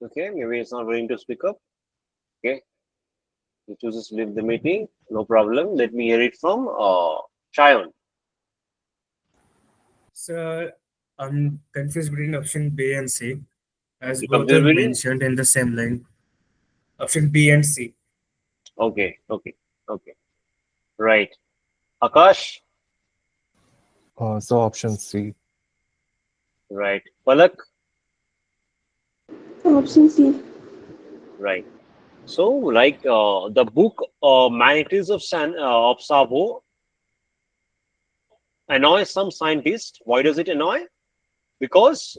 Okay, maybe it's not willing to speak up. Okay. He chooses to leave the meeting. No problem. Let me hear it from Chayon. So I'm confused between option B and C, as You both are confused with it? mentioned in the same line. Option B and C. Okay, okay, okay. Right. Akash. So option C. Right. Palak. Option C. Right. So, like the book Manatees of Savo annoys some scientists. Why does it annoy? Because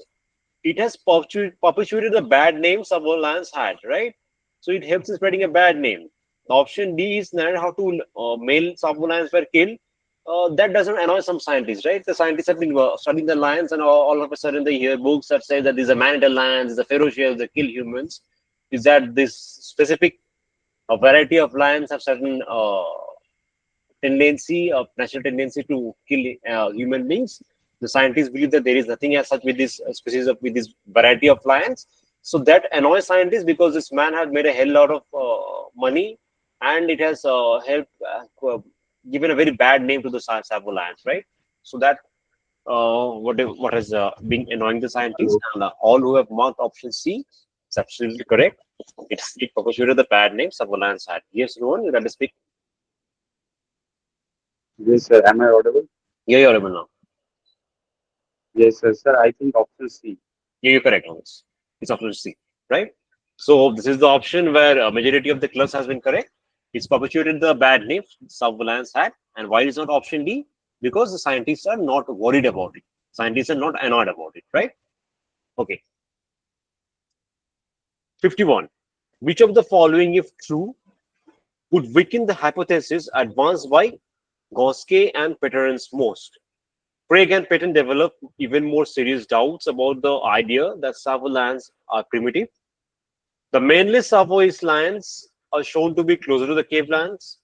it has perpetuated the bad name Savo Lance had, right? So it helps in spreading a bad name. Option D is narrated how to male Savo lions were killed. That doesn't annoy some scientists, right? The scientists have been studying the lions, and all of a sudden they hear books that say that these are man-eater lions, these are ferocious, they kill humans. Is that this specific variety of lions have certain tendency, of natural tendency to kill human beings? The scientists believe that there is nothing as such with this species of with this variety of lions. So that annoys scientists because this man has made a hell lot of money, and it has helped given a very bad name to the Savo lions, right? So that what has been annoying the scientists, and all who have marked option C is absolutely correct. It perpetuated the bad name Savo lions had. Yes, Rohan, you got to speak. Yes, sir. Am I audible? Yeah, you're able now. Yes, sir. Sir, I think option C. Yeah, you're correct on this. It's option C, right? So this is the option where a majority of the clubs has been correct. It's perpetuated the bad name Surveillance had, and why is not option D? Because the scientists are not worried about it. Scientists are not annoyed about it, right? Okay. 51. Which of the following, if true, would weaken the hypothesis advanced by Goske and Peterens most? Craig and Patton developed even more serious doubts about the idea that Savo lions are primitive. The mainly Savoy's lions are shown to be closer to the cave lions.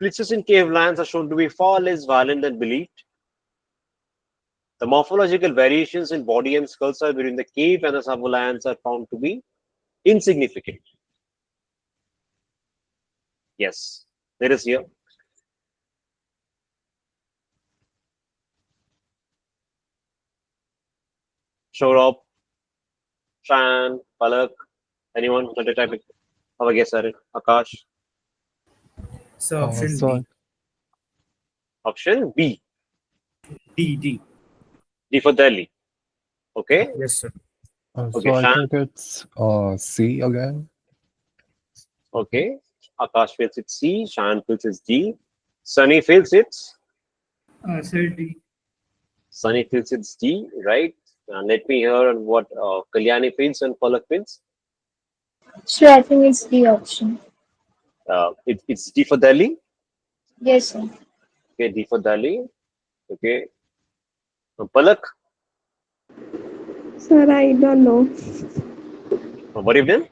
Glitches in cave lions are shown to be far less violent than believed. The morphological variations in body and skull size between the cave and the Savo lions are found to be insignificant. Yes, there is here. Shorab, Shan, Palak, anyone want to type it? Have a guess at it? Akash. So option So D. Option B. D. D for Delhi. Okay. Yes, sir. Okay, I Shan. think it's C again. Okay. Akash feels it's C. Shan feels it's D. Sunny feels it's Sir D. Sunny feels it's D, right? Let me hear what Kalyani feels and Palak feels. So I think it's the option. It's D for Delhi. Yes, sir. Okay, D for Delhi. Okay. Palak, Sir, I don't know. what have you done?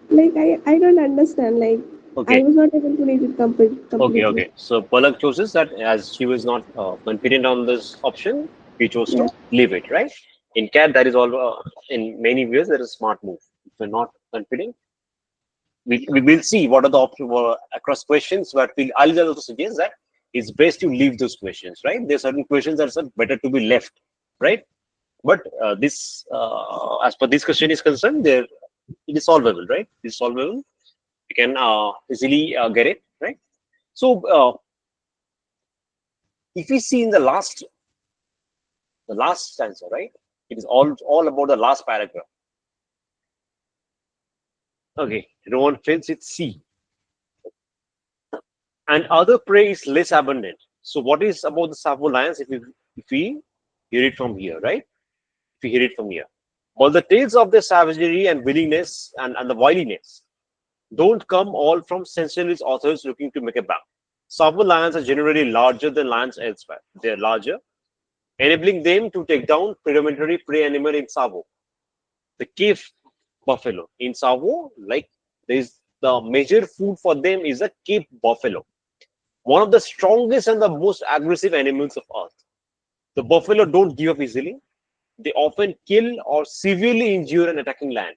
Like, I don't understand. Like, I Okay. was not able to read it Okay, completely. okay. So Palak chooses that as she was not confident on this option, he chose Yeah. to leave it, right? In CAT, that is all, in many ways, that is a smart move. If you're not confident, we will see what are the options across questions, but I'll also suggest that it's best to leave those questions, right? There are certain questions that are better to be left, right? But this, as per this question is concerned, there it is solvable, right? It's solvable. You can easily get it, right? So if we see in the last stanza, right? It is all about the last paragraph. Okay, Rowan fills it C. And other prey is less abundant. So what is about the Savo lions if we hear it from here, right? If we hear it from here. Well, the tales of their savagery and willingness and the wiliness don't come all from sensationalist authors looking to make a buck. Savo lions are generally larger than lions elsewhere. They are larger, enabling them to take down predominantly prey animal in Savo. The cave buffalo in Savo, like the major food for them is a cave buffalo, one of the strongest and the most aggressive animals of Earth. The buffalo don't give up easily. They often kill or severely injure an attacking lion.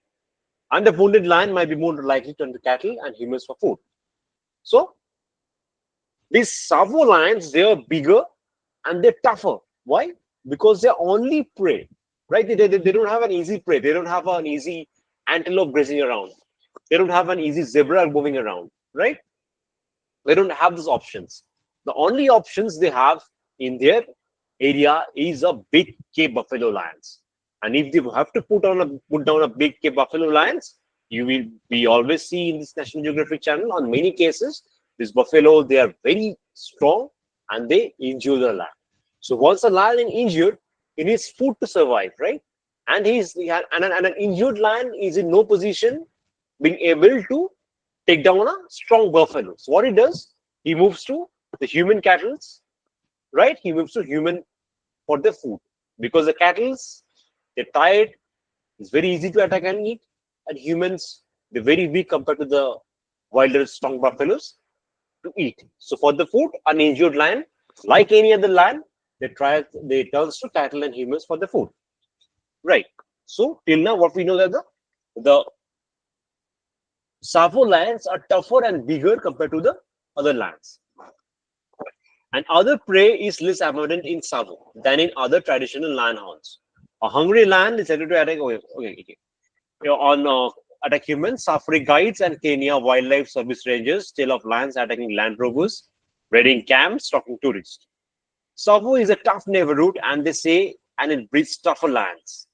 And the wounded lion might be more likely to turn to cattle and humans for food. So, these Savo lions, they are bigger and they're tougher. Why? Because they're only prey, right? They don't have an easy prey. They don't have an easy antelope grazing around. They don't have an easy zebra moving around, right? They don't have those options. The only options they have in their area is a big Cape buffalo lions. And if they have to put down a big Cape buffalo lions, you will be always see in this National Geographic channel on many cases, this buffalo, they are very strong and they injure the lion. So once a lion is injured, he needs food to survive, right? And an injured lion is in no position being able to take down a strong buffalo. So what he does, he moves to the human cattle, right? He moves to human for the food because the cattle, they're tired. It's very easy to attack and eat, and humans, they're very weak compared to the wilder, strong buffaloes to eat. So for the food, an injured lion, like any other lion, they turns to cattle and humans for the food, right? So till now, what we know that the Savo lions are tougher and bigger compared to the other lions. And other prey is less abundant in Savo than in other traditional lion hounds. A hungry lion is able to attack. Okay. Attack humans. Safari guides and Kenya Wildlife Service rangers tale of lions attacking land rovers, raiding camps, stalking tourists. Savo is a tough neighborhood, and they say, and it breeds tougher lions.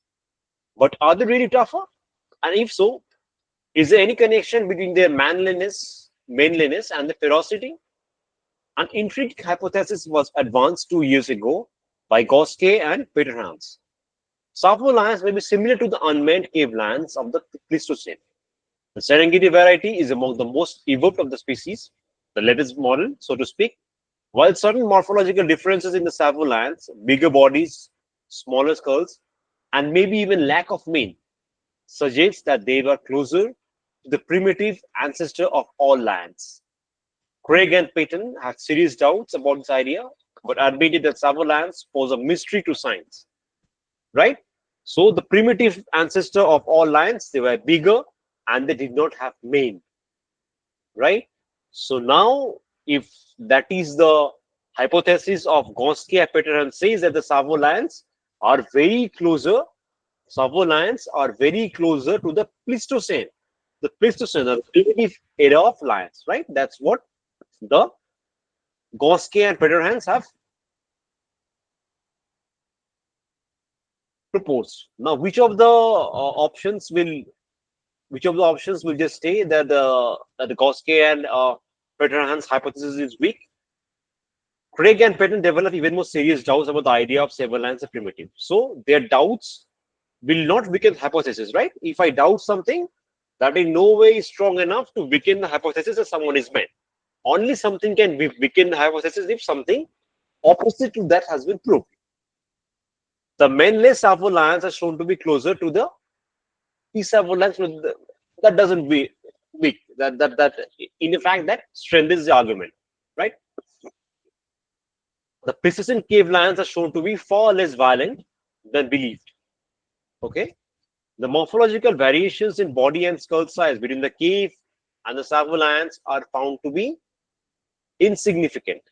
But are they really tougher? And if so, is there any connection between their manliness, and the ferocity? An intriguing hypothesis was advanced 2 years ago by Goske and Peterhans. Savo lions may be similar to the unmanned cave lions of the Pleistocene. The Serengeti variety is among the most evolved of the species, the latest model, so to speak. While certain morphological differences in the Savo lions, bigger bodies, smaller skulls, and maybe even lack of mane, suggests that they were closer to the primitive ancestor of all lions. Craig and Peyton had serious doubts about this idea, but admitted that Savo lions pose a mystery to science. Right? So the primitive ancestor of all lions, they were bigger and they did not have mane. Right? So now, if that is the hypothesis of Goske and Peterhan, says that the Savo lions are very closer to the Pleistocene. The Pleistocene, the primitive era of lions, right? That's what the Goske and Peterhans have proposed. Now, which of the options will just say that the Goske and Peterhans hypothesis is weak? Craig and Patton develop even more serious doubts about the idea of Savo lions as primitive. So their doubts will not weaken the hypothesis, right? If I doubt something, that in no way is strong enough to weaken the hypothesis that someone is meant. Only something can weaken the hypothesis if something opposite to that has been proved. The manless Savo lions are shown to be closer to the Savo lions. That doesn't be weak. That in fact that strengthens the argument, right? The Pleistocene cave lions are shown to be far less violent than believed. Okay. The morphological variations in body and skull size between the cave and the Savo lions are found to be insignificant.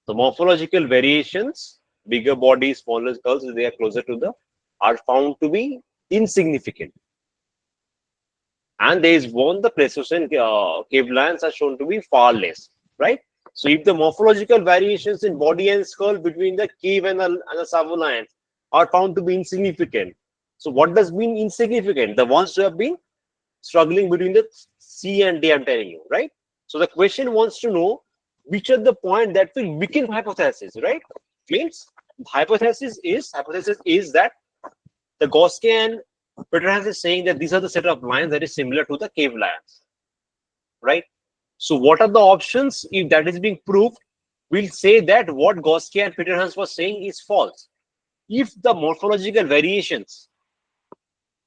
The morphological variations, bigger bodies, smaller skulls, they are closer to are found to be insignificant. And there is one, the Pleistocene cave lions are shown to be far less, right? So if the morphological variations in body and skull between the cave and the Savo lions are found to be insignificant. So what does mean insignificant? The ones who have been struggling between the C and D, I'm telling you, right? So the question wants to know which are the point that will weaken hypothesis, right? Means hypothesis is that the Goske and Peterhans is saying that these are the set of lions that is similar to the cave lions, right? So what are the options? If that is being proved, we'll say that what Gaussian and Peter-Hans was saying is false. If the morphological variations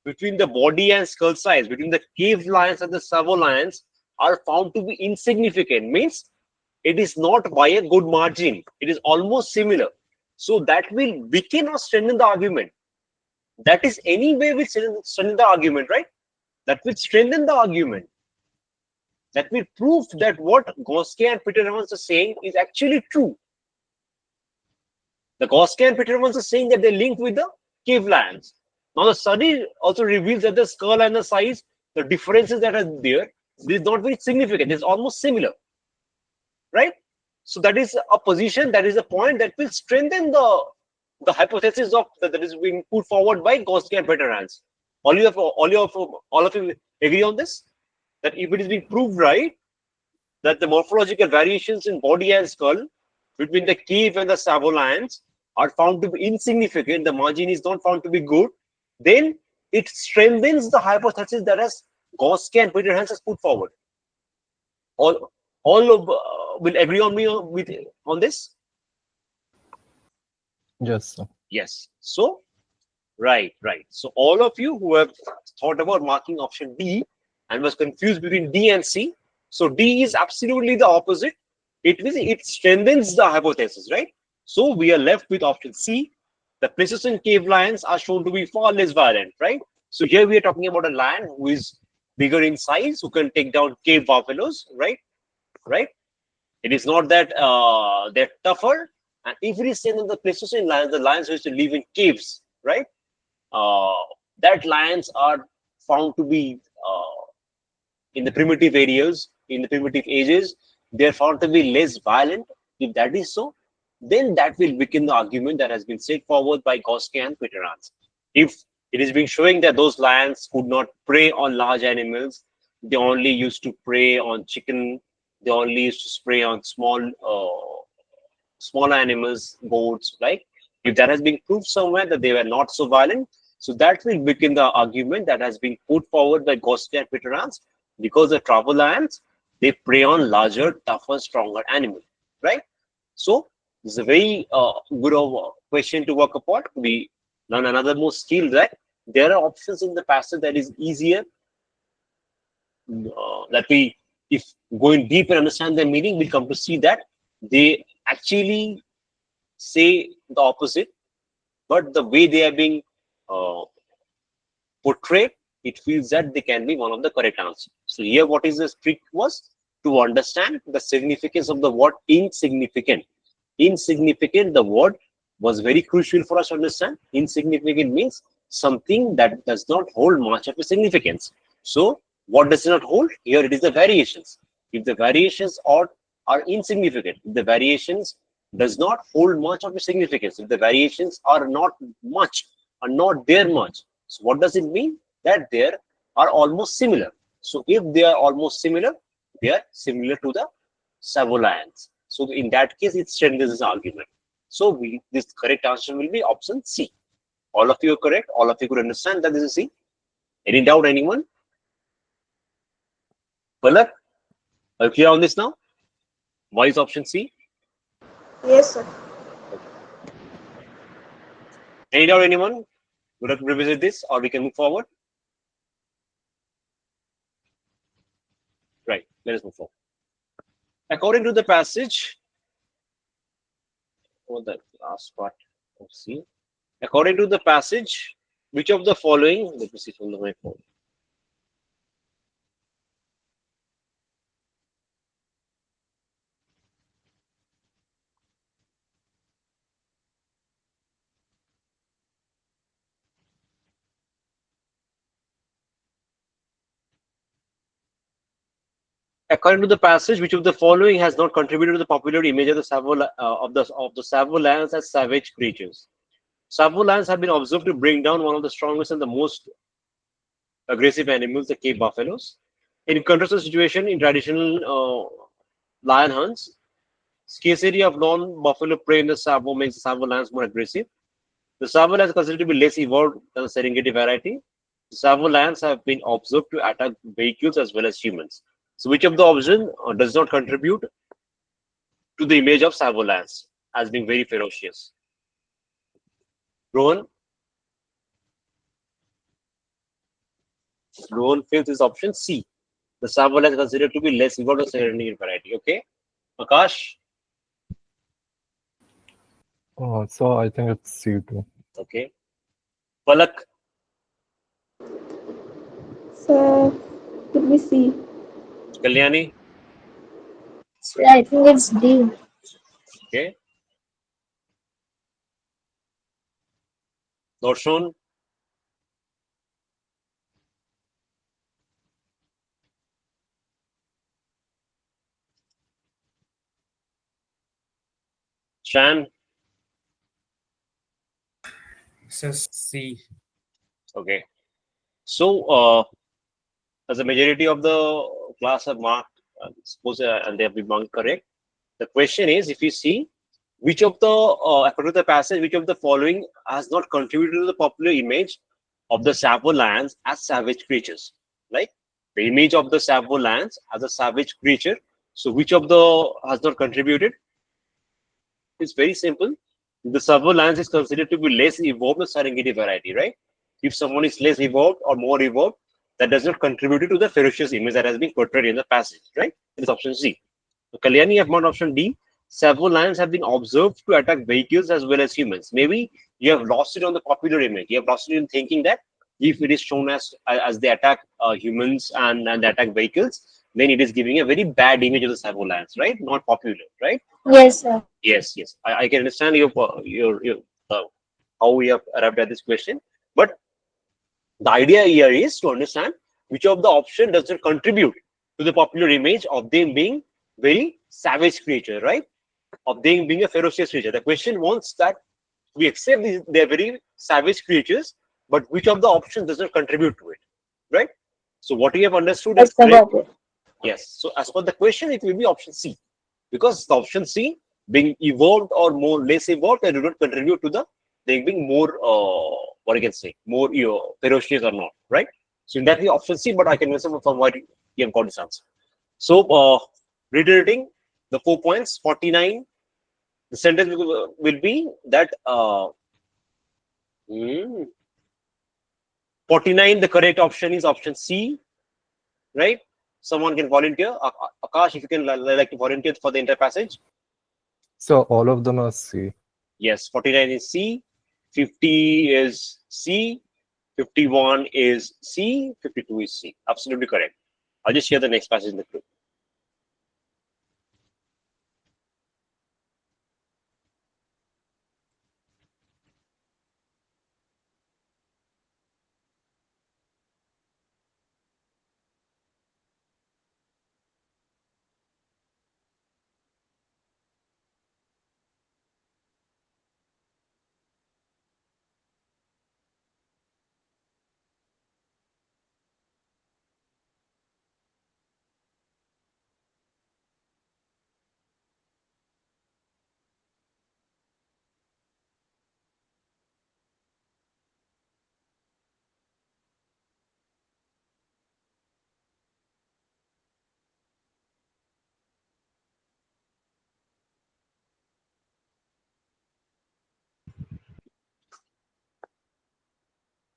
between the body and skull size, between the cave lions and the savo lions are found to be insignificant, means it is not by a good margin. It is almost similar. So that will weaken or strengthen the argument. That is anyway will strengthen the argument, right? That will strengthen the argument. That will prove that what Gaussian and Peter-Hans are saying is actually true. The Gaussian and Peter-Hans are saying that they link with the cave lions. Now the study also reveals that the skull and the size, the differences that are there, this is not very significant. It's almost similar, right? So that is a position, that is a point that will strengthen the hypothesis of that is being put forward by Gaussian and Peter-Hans. All of you agree on this? That if it is being proved right, that the morphological variations in body and skull between the cave and the savo lions are found to be insignificant, the margin is not found to be good, then it strengthens the hypothesis that as Gaussian and Peter-Hans has put forward. All of will agree on me on this? Yes, sir. Yes. So, right. So all of you who have thought about marking option D and was confused between D and C, so D is absolutely the opposite. It strengthens the hypothesis, right? So we are left with option C. The Pleistocene cave lions are shown to be far less violent, right? So here we are talking about a lion who is bigger in size, who can take down cave buffaloes, right? It is not that they're tougher. And if it is said that the Pleistocene lions, the lions who used to live in caves, right? That lions are found to be in the primitive areas, in the primitive ages, they're found to be less violent. If that is so, then that will weaken the argument that has been set forward by Gaussian and Peter-Hans. If it is being showing that those lions could not prey on large animals, they only used to prey on chicken, they only used to prey on small animals, goats, right? If that has been proved somewhere that they were not so violent, so that will weaken the argument that has been put forward by Gaussian and Peter-Hans, because the travel lions, they prey on larger, tougher, stronger animals, right? So this is a very good question to work upon. We learn another more skill that there are options in the passage that is easier that we, if going deep and understand the meaning, we come to see that they actually say the opposite, but the way they are being portrayed, it feels that they can be one of the correct answers. So here, what is the trick was to understand the significance of the word insignificant. Insignificant, the word was very crucial for us to understand. Insignificant means something that does not hold much of a significance. So what does it not hold? Here it is the variations. If the variations are insignificant, if the variations does not hold much of a significance, if the variations are not much, are not there much, so what does it mean? That they are almost similar. So if they are almost similar, they are similar to the savo lions. So in that case, it strengthens this argument. So this correct answer will be option C. All of you are correct. All of you could understand that this is C. Any doubt, anyone? Palak, are you clear on this now? Why is option C? Yes, sir. Any doubt, anyone? Would like to revisit this, or we can move forward? Right, let us move forward. According to the passage, or the last part of C, according to the passage, which of the following, let me see from my phone. According to the passage, which of the following has not contributed to the popular image of the Savo lions as savage creatures? Savo lions have been observed to bring down one of the strongest and the most aggressive animals, the cave buffaloes. In contrast to the situation in traditional lion hunts, scarcity of non-buffalo prey in the Savo makes the Savo lions more aggressive. The Savo lions are considered to be less evolved than the Serengeti variety. The Savo lions have been observed to attack vehicles as well as humans. So which of the option does not contribute to the image of Savolans as being very ferocious? Rohan? Rohan feels is option C. The Savolans is considered to be less evolved or secondary variety. Okay. Akash? So I think it's C2. Okay. Palak? So could we see? Kalyani? So I think it's D. Okay. Dorshon? Shan? Says C. Okay. So, as a majority of the class have marked, suppose, and they have been marked correct. The question is, if you see which of the, according to the passage, which of the following has not contributed to the popular image of the Savo lands as savage creatures? Like the image of the Savo lands as a savage creature. So, which of the has not contributed? It's very simple. The Savo lands is considered to be less evolved than Serengeti variety, right? If someone is less evolved or more evolved, that does not contribute to the ferocious image that has been portrayed in the passage, right? It is option C. So Kalyani have marked option D. Several lions have been observed to attack vehicles as well as humans. Maybe you have lost it on the popular image. You have lost it in thinking that if it is shown as they attack humans and they attack vehicles, then it is giving a very bad image of the Savo lions, right? Not popular, right? Yes, sir. Yes, yes. I can understand your how we have arrived at this question, but the idea here is to understand which of the option does not contribute to the popular image of them being very savage creature, right? Of them being a ferocious creature. The question wants that we accept they're very savage creatures, but which of the options does not contribute to it, right? So what we have understood Yes, is sir, correct. got it. Yes. So as per the question, it will be option C, because the option C being evolved or more less evolved, they do not contribute to the they being more what I can say more ferocious or not, right? So in that way, option C. But I can answer from what you have got this answer. So reiterating the 4 points, 49. The sentence will be that 49. The correct option is option C, right? Someone can volunteer. Akash, if you can like to volunteer for the entire passage. So all of them are C. Yes, 49 is C, 50 is C, 51 is C, 52 is C. Absolutely correct. I'll just share the next passage in the group.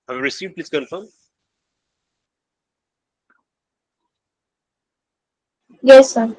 Have you received? Please confirm. Yes, sir.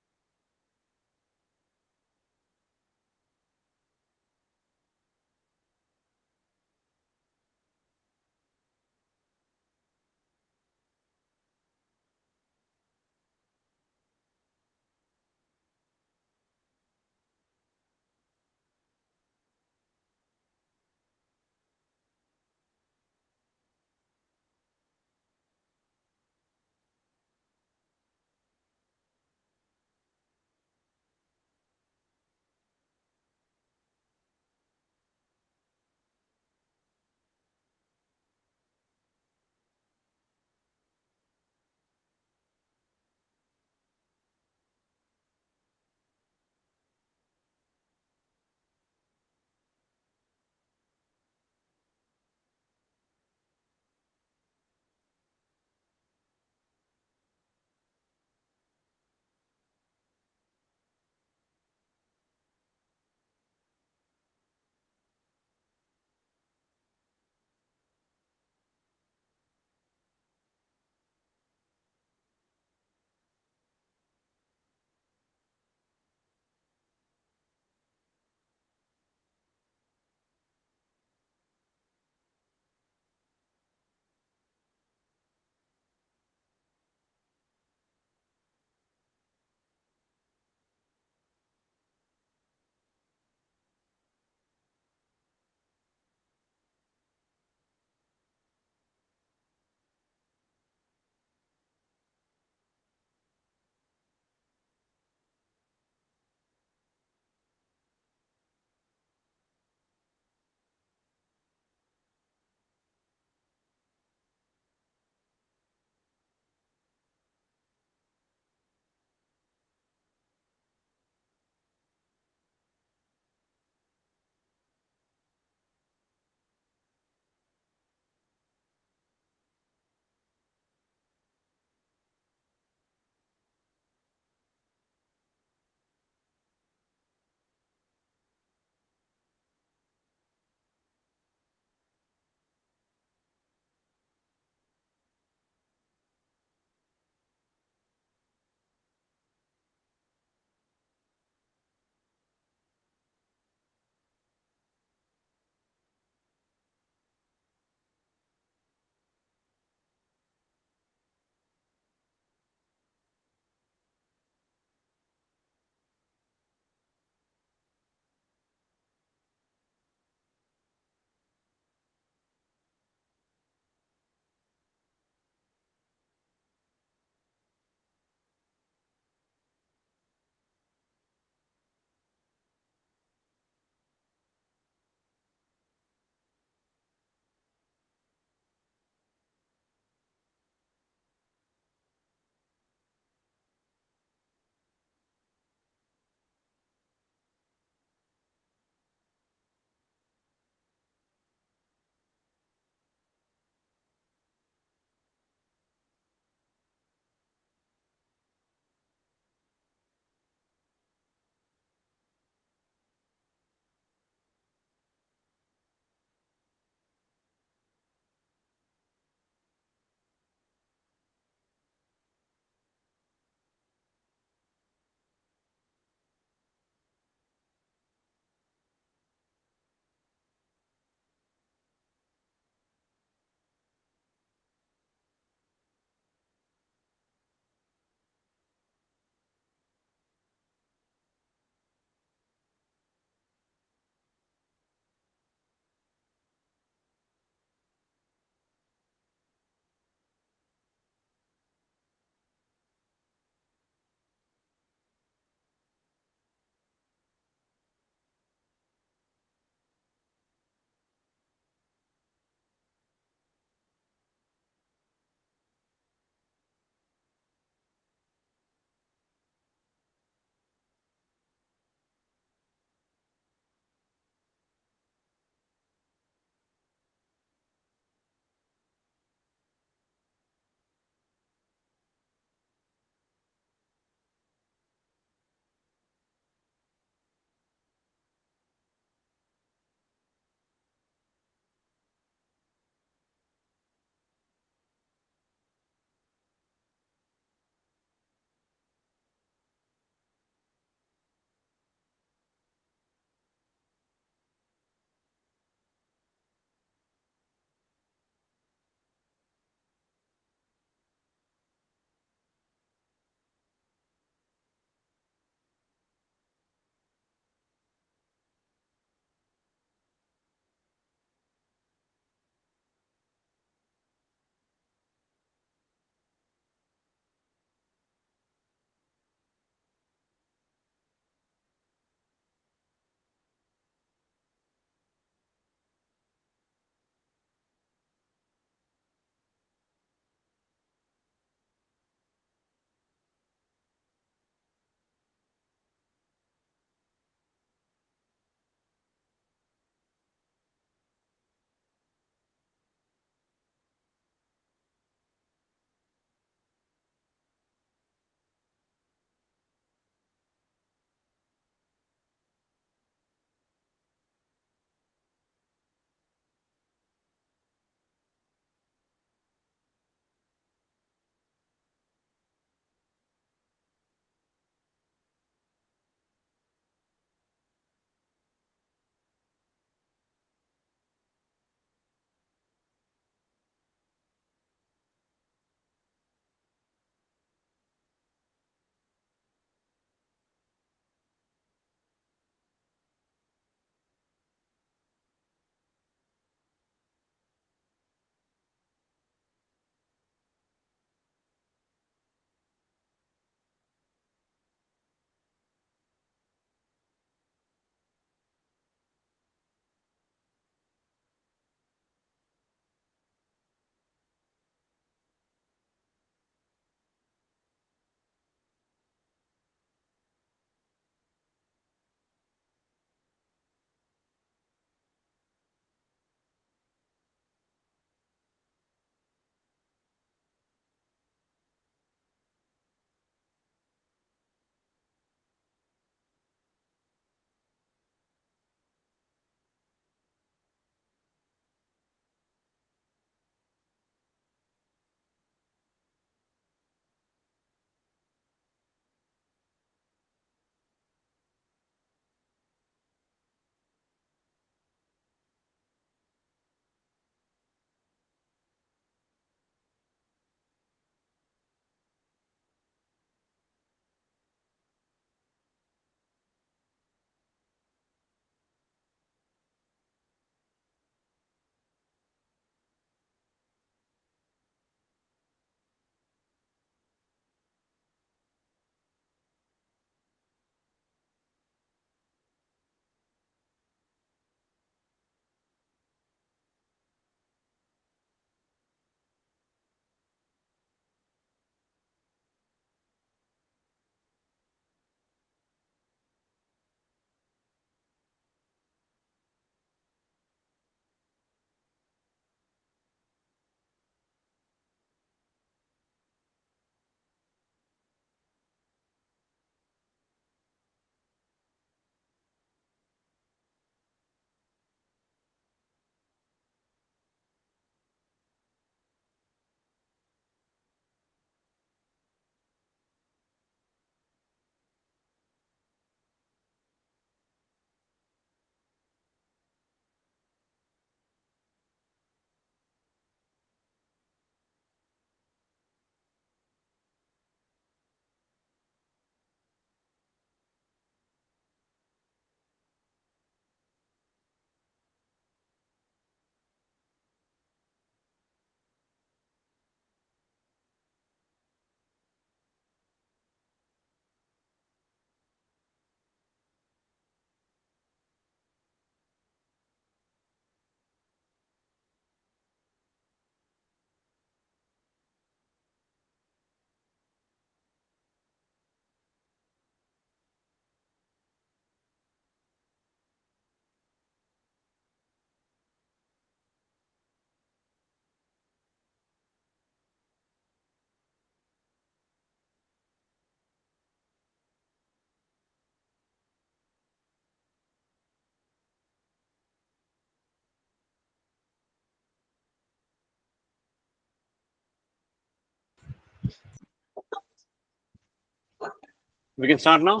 We can start now.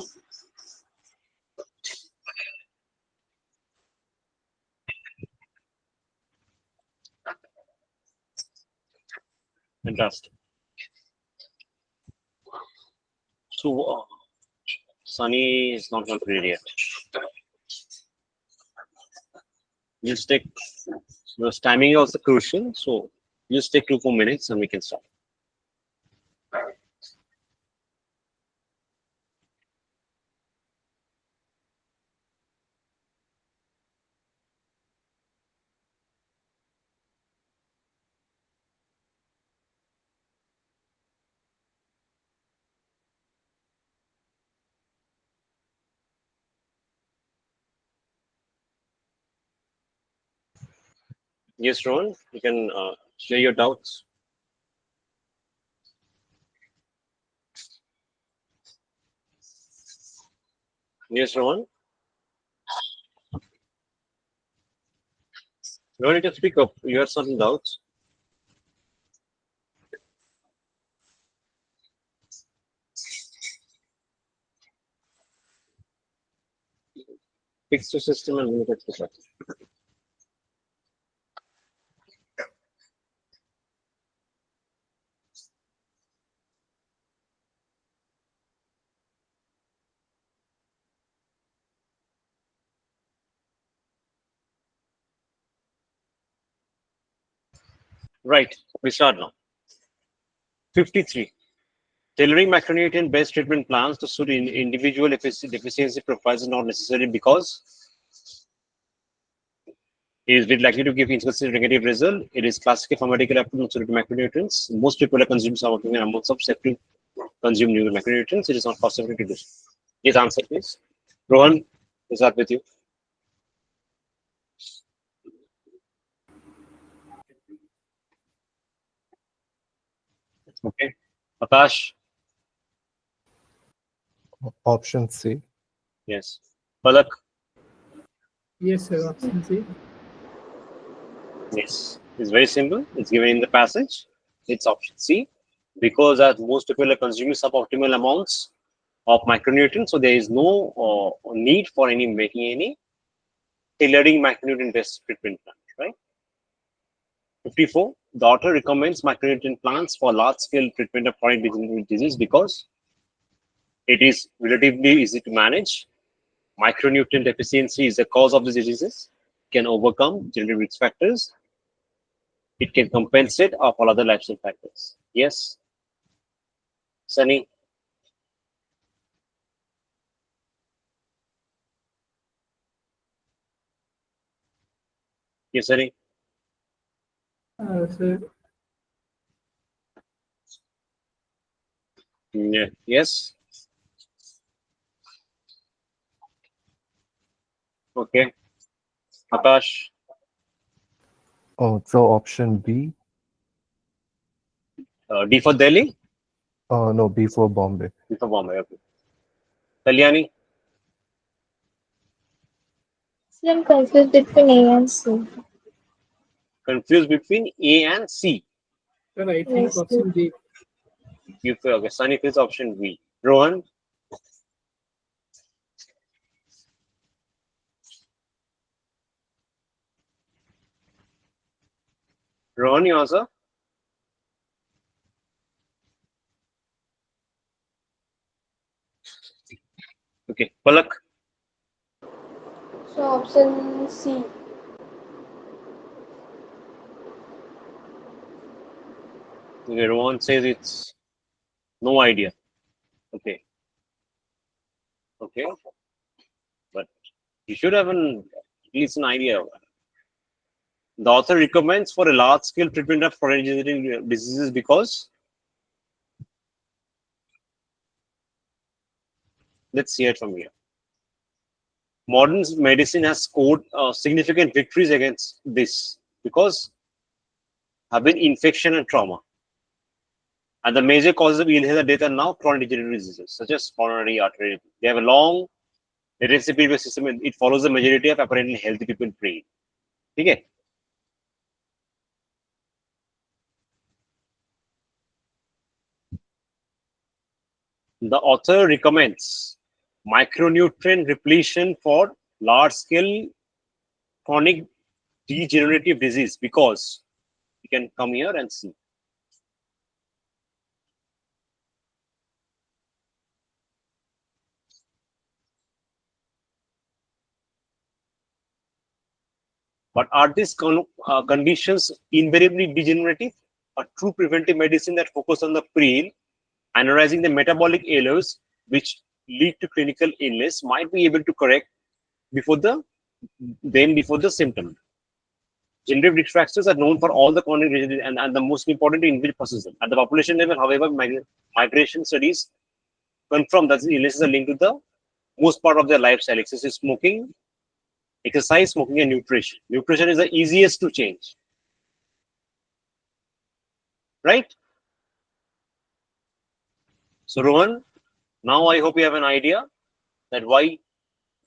Fantastic. So, Sunny is not completed yet. Just take the timing is also crucial. So, just take 2-4 minutes and we can start. Yes, Rohan, you can share your doubts. Yes, Rohan. Rohan, you can speak up. You have certain doubts. Fix the system and look at the system. Right, we start now. 53. Tailoring macronutrient-based treatment plans to suit individual deficiency profiles is not necessary because it is very likely to give inconsistent negative result. It is classical pharmaceutical approach to macronutrients. Most people are consuming suboptimal amounts of safely consume new macronutrients. It is not possible to do. Yes, answer please. Rohan, is that with you? Okay. Akash? Option C. Yes. Palak? Yes, sir. Option C. Yes. It's very simple. It's given in the passage. It's option C. Because as most people are consuming suboptimal amounts of micronutrients, so there is no need for making any tailoring macronutrient-based treatment plan, right? 54. The author recommends macronutrient plans for large-scale treatment of chronic disease because it is relatively easy to manage. Micronutrient deficiency is the cause of the diseases. Can overcome genetic risk factors. It can compensate for other lifestyle factors. Yes, Sunny. Yes, Sunny. Sir. Yeah. Yes. Okay. Akash. Oh, so option B. D for Delhi. No, B for Bombay. D for Bombay. Okay. Kalyani. So I'm confused between A and C. Confused between A and C. Sir, I think Yes, option D. You feel okay. Sunny feels option B. Rohan. Rohan, you answer. Okay. Palak. So option C. Okay. Rohan says it's no idea. Okay. Okay. But you should have at least an idea. The author recommends for a large-scale treatment of chronic diseases because let's see it from here. Modern medicine has scored significant victories against this because have been infection and trauma. And the major causes of ill health and death are now chronic degenerative diseases such as coronary artery. They have a long recipe system and it follows the majority of apparently healthy people brain. Okay. The author recommends micronutrient repletion for large-scale chronic degenerative disease because you can come here and see. But are these conditions invariably degenerative? A true preventive medicine that focuses on the pre, analyzing the metabolic errors which lead to clinical illness might be able to correct before the symptom. Generative risk factors are known for all the chronic diseases and the most important individual processes. At the population level, however, migration studies confirm that the illnesses are linked to the most part of their lifestyle. Excessive smoking, exercise, smoking, and nutrition. Nutrition is the easiest to change, right? So, Rohan, now I hope you have an idea that why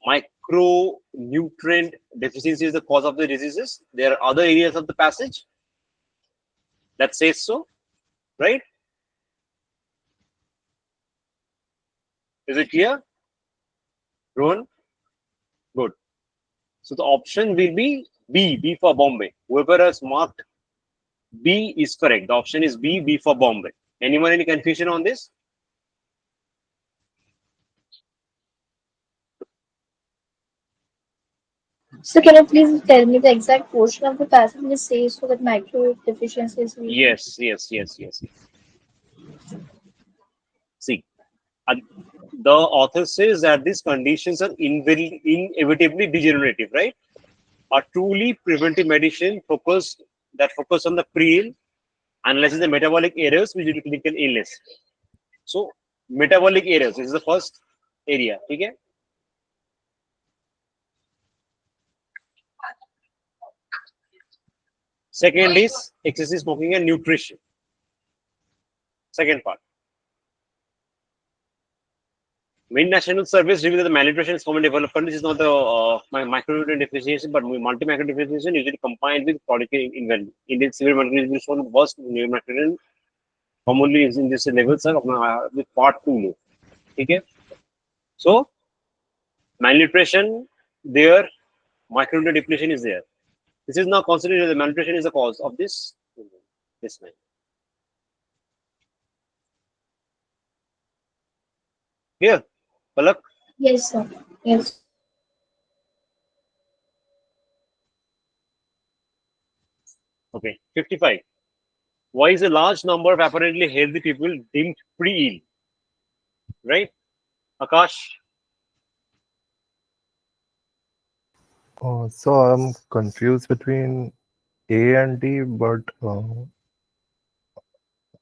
micronutrient deficiency is the cause of the diseases. There are other areas of the passage that says so, right? Is it clear, Rohan? Good. So the option will be B for Bombay. Whoever has marked B is correct. The option is B for Bombay. Anyone any confusion on this? So can you please tell me the exact portion of the passage which says so that micro deficiencies will Yes. See, the author says that these conditions are inevitably degenerative, right? A truly preventive medicine focus on the pre analyzing the metabolic errors which lead to clinical illness. So metabolic errors is the first area. Okay. Second is excessive smoking and nutrition. Second part. Main national surveys reveal that the malnutrition is common development. This is not the micronutrient deficiency, but multi-macro deficiency usually combined with chronic invalid. Indian severe malnutrition is one of the worst nutrition commonly is in this levels are with part 2 low. Okay. So malnutrition there, micronutrient depletion is there. This is now considered the malnutrition is the cause of this line. Here, Palak. Yes, sir. Yes. Okay, 55. Why is a large number of apparently healthy people deemed pre-ill? Right? Akash? So I'm confused between A and D, but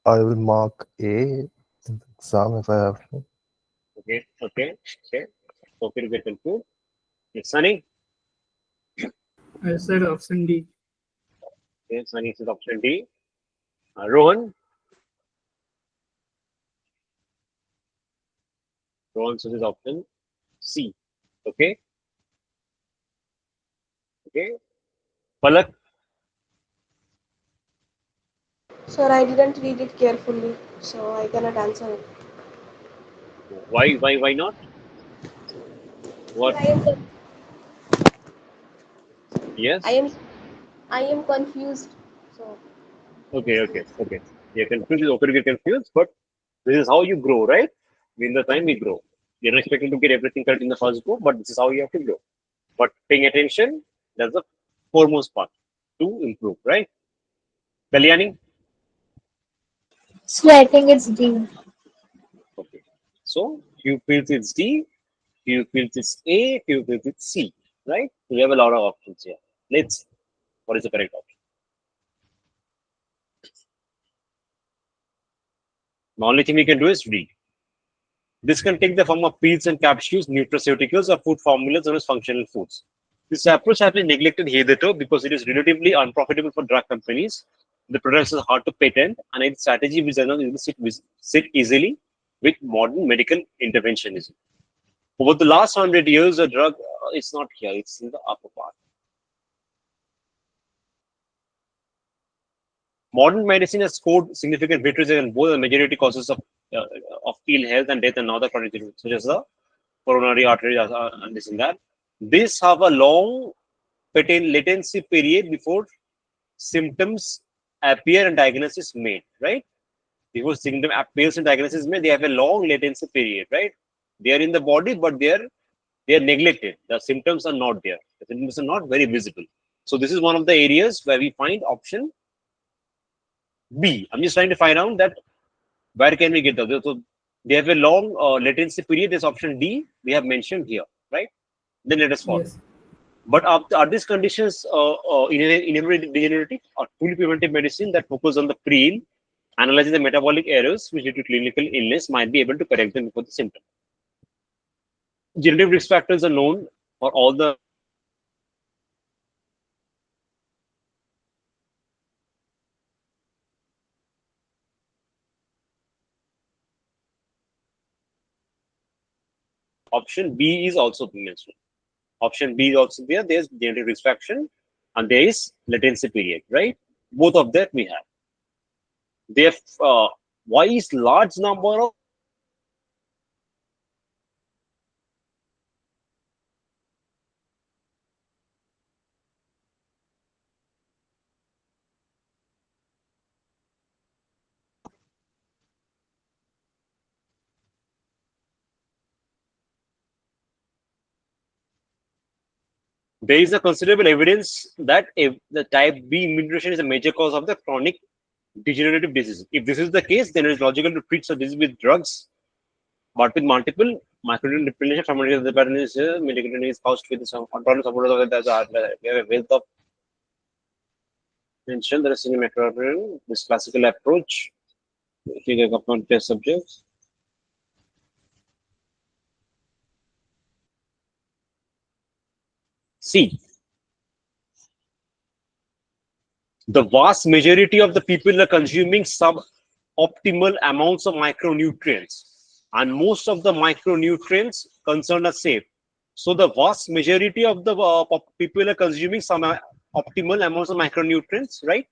I will mark A in the exam if I have to. Okay. Okay, to get confused. Yes, Sunny? I said option D. Okay, Sunny says option D. Rohan? Rohan says option C. Okay. Palak? Sir, I didn't read it carefully, so I cannot answer it. Why not? Sir, What? I Yes? am I am confused. So Okay. You're confused. It's okay to get confused, but this is how you grow, right? In the time we grow. You're not expecting to get everything correct in the first go, but this is how you have to grow. But paying attention, that's the foremost part to improve, right? Kalyani? So I think it's D. Okay. So Q feels it's D, Q feels it's A, Q feels it's C, right? We have a lot of options here. Let's see what is the correct option. The only thing we can do is read. This can take the form of pills and capsules, nutraceuticals, or food formulas known as functional foods. This approach has been neglected hitherto because it is relatively unprofitable for drug companies. The products are hard to patent, and its strategy which does not sit easily with modern medical interventionism. Over the last 100 years, the drug is not here; it's in the upper part. Modern medicine has scored significant victories in both the majority causes of ill health and death and other chronic diseases, such as the coronary artery and this and that. These have a long latency period before symptoms appear and diagnosis made, right? Before symptom appears and diagnosis made, they have a long latency period, right? They are in the body, but they are neglected. The symptoms are not there. The symptoms are not very visible. So this is one of the areas where we find option B. I'm just trying to find out that where can we get those. So they have a long latency period. This option D we have mentioned here, right? Then let us follow. Yes. But are these conditions inherently degenerative or fully preventive medicine that focus on the pre-ill, analyzing the metabolic errors which lead to clinical illness might be able to correct them before the symptom? Genetic risk factors are known for all the option B is also mentioned. Option B is also there. There's genetic risk factor and there is latency period, right? Both of that we have. There, why is large number of there is a considerable evidence that the type B mutation is a major cause of the chronic degenerative disease. If this is the case, then it is logical to treat such disease with drugs, but with multiple micronutrient depletion, from the pattern is medicated is caused with some control support of the we have a wealth of mention. There is CMAT, this classical approach. Figure upon test subjects. See, the vast majority of the people are consuming suboptimal amounts of micronutrients, and most of the micronutrients concerned are safe. So the vast majority of the people are consuming some optimal amounts of micronutrients, right?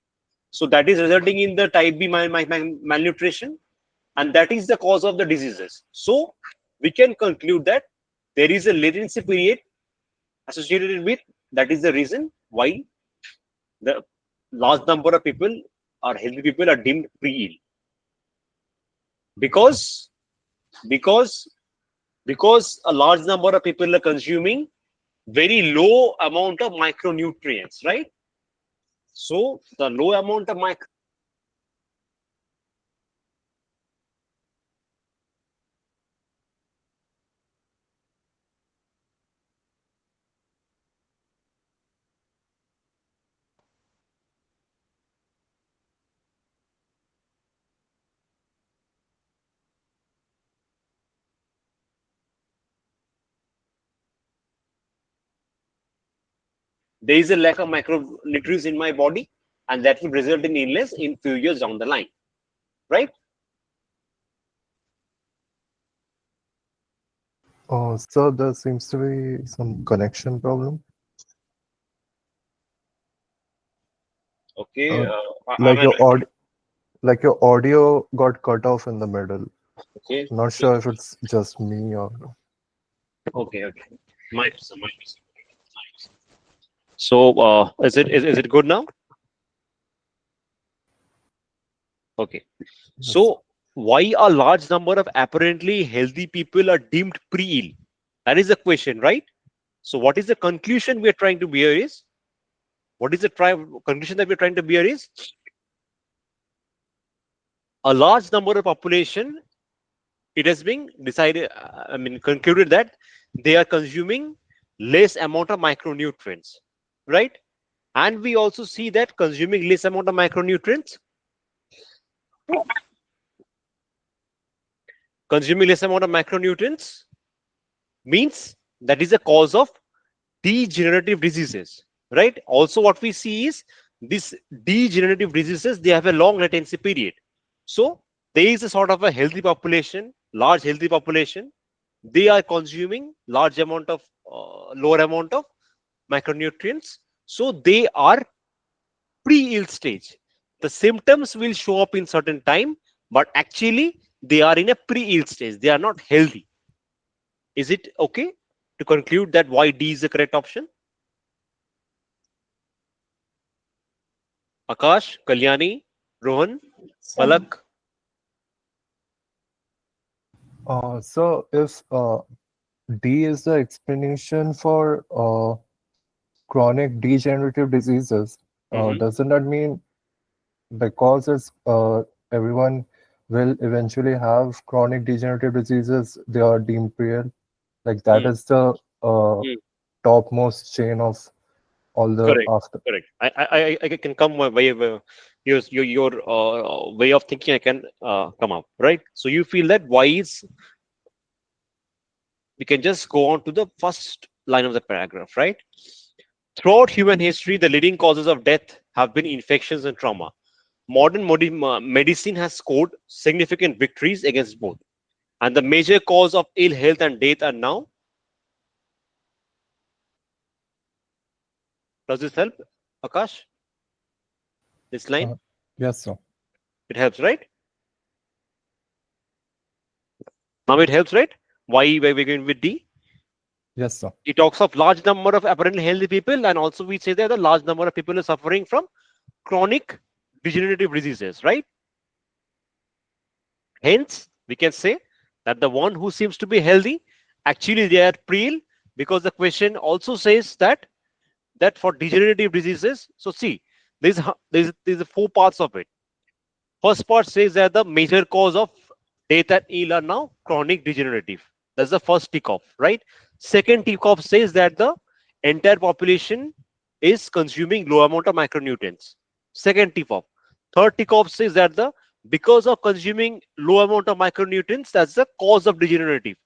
So that is resulting in the type B malnutrition, and that is the cause of the diseases. So we can conclude that there is a latency period associated with that is the reason why the large number of people or healthy people are deemed pre-ill, because a large number of people are consuming very low amount of micronutrients, right? So the low amount of there is a lack of micronutrients in my body, and that will result in illness in few years down the line, right? So there seems to be some connection problem. Okay, Like your audio got cut off in the middle. okay, Not sure if it's just me or okay. Might be some. So is it good now? Okay. So why a large number of apparently healthy people are deemed pre-ill? That is the question, right? So what is the conclusion we are trying to bear is? What is the conclusion that we are trying to bear is? A large number of population, it has been decided, concluded that they are consuming less amount of micronutrients, right? And we also see that consuming less amount of micronutrients, means that is a cause of degenerative diseases, right? Also what we see is these degenerative diseases, they have a long latency period. So there is a sort of a healthy population, large healthy population, they are consuming large amount of lower amount of micronutrients, so they are pre-ill stage. the symptoms will show up in certain time, but actually they are in a pre-ill stage. They are not healthy. Is it okay to conclude that why D is the correct option? Akash, Kalyani, Rohan, So, Palak. So if D is the explanation for chronic degenerative diseases, Mhm. doesn't that mean because everyone will eventually have chronic degenerative diseases, they are deemed real? Like that Hmm. is the Hmm. topmost chain of all the Correct. after. Correct. I can come my way. Your way of thinking. I can come up right. So you feel that why is, we can just go on to the first line of the paragraph, right? Throughout human history, the leading causes of death have been infections and trauma. Medicine has scored significant victories against both, and the major cause of ill health and death are now. Does this help, Akash? This line, Uh, yes, sir. it helps, right? Now it helps, right? Why we going with D? Yes, sir. It talks of large number of apparently healthy people, and also we say that the large number of people are suffering from chronic degenerative diseases, right? Hence, we can say that the one who seems to be healthy, actually they are pre-ill, because the question also says that for degenerative diseases. So see, there's four parts of it. First part says that the major cause of death and ill are now chronic degenerative. That's the first tick off, right? Second tick off says that the entire population is consuming low amount of micronutrients. Second tick off. Third tick off says that the because of consuming low amount of micronutrients, that's the cause of degenerative.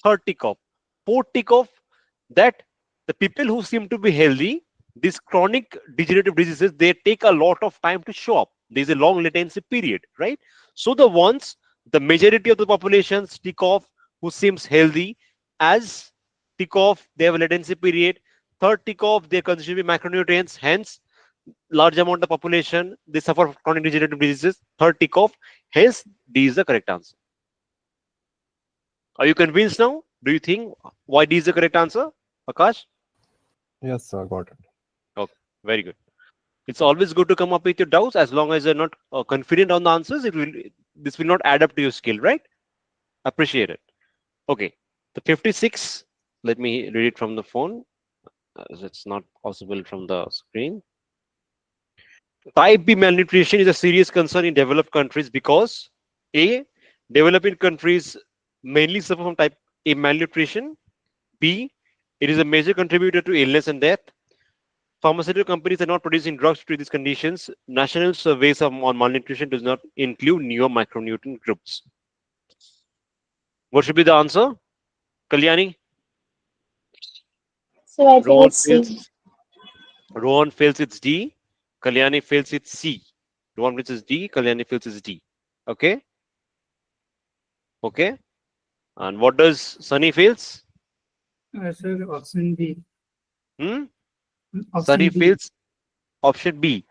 Third tick off. Fourth tick off, that the people who seem to be healthy, these chronic degenerative diseases, they take a lot of time to show up. There's a long latency period, right? So the majority of the population tick off who seems healthy as tick off, they have a latency period. Third tick off, they're consuming macronutrients, hence large amount of population they suffer from chronic degenerative diseases. Third tick off, hence D is the correct answer. Are you convinced now? Do you think why D is the correct answer, Akash? Yes, sir. Got it. Okay, very good. It's always good to come up with your doubts. As long as you're not confident on the answers, this will not add up to your skill, right? Appreciate it. Okay, the 56. Let me read it from the phone, as it's not possible from the screen. Type B malnutrition is a serious concern in developed countries because A, developing countries mainly suffer from type A malnutrition. B, it is a major contributor to illness and death. Pharmaceutical companies are not producing drugs to treat these conditions. National surveys on malnutrition does not include newer micronutrient groups. What should be the answer? Kalyani? so I think Rohan it's C. fails. Rohan fails its D. Kalyani fails its C. Rohan fails its D. Kalyani fails its D. Okay? Okay. And what does Sunny fails? I said option B. Hmm? Option Sunny B. fails option B.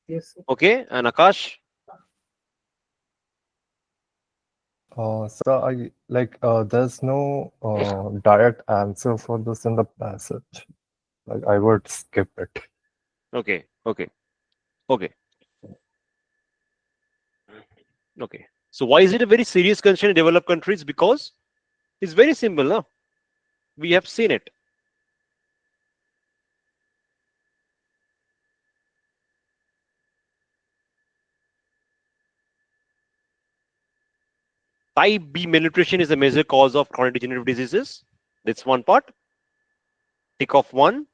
Yes, sir. Okay. And Akash? So I like there's no direct answer for this in the passage. Like I would skip it. Okay. Okay. Okay. Okay. So why is it a very serious concern in developed countries? Because it's very simple, no? We have seen it. Type B malnutrition is a major cause of chronic degenerative diseases. That's one part. Tick off one.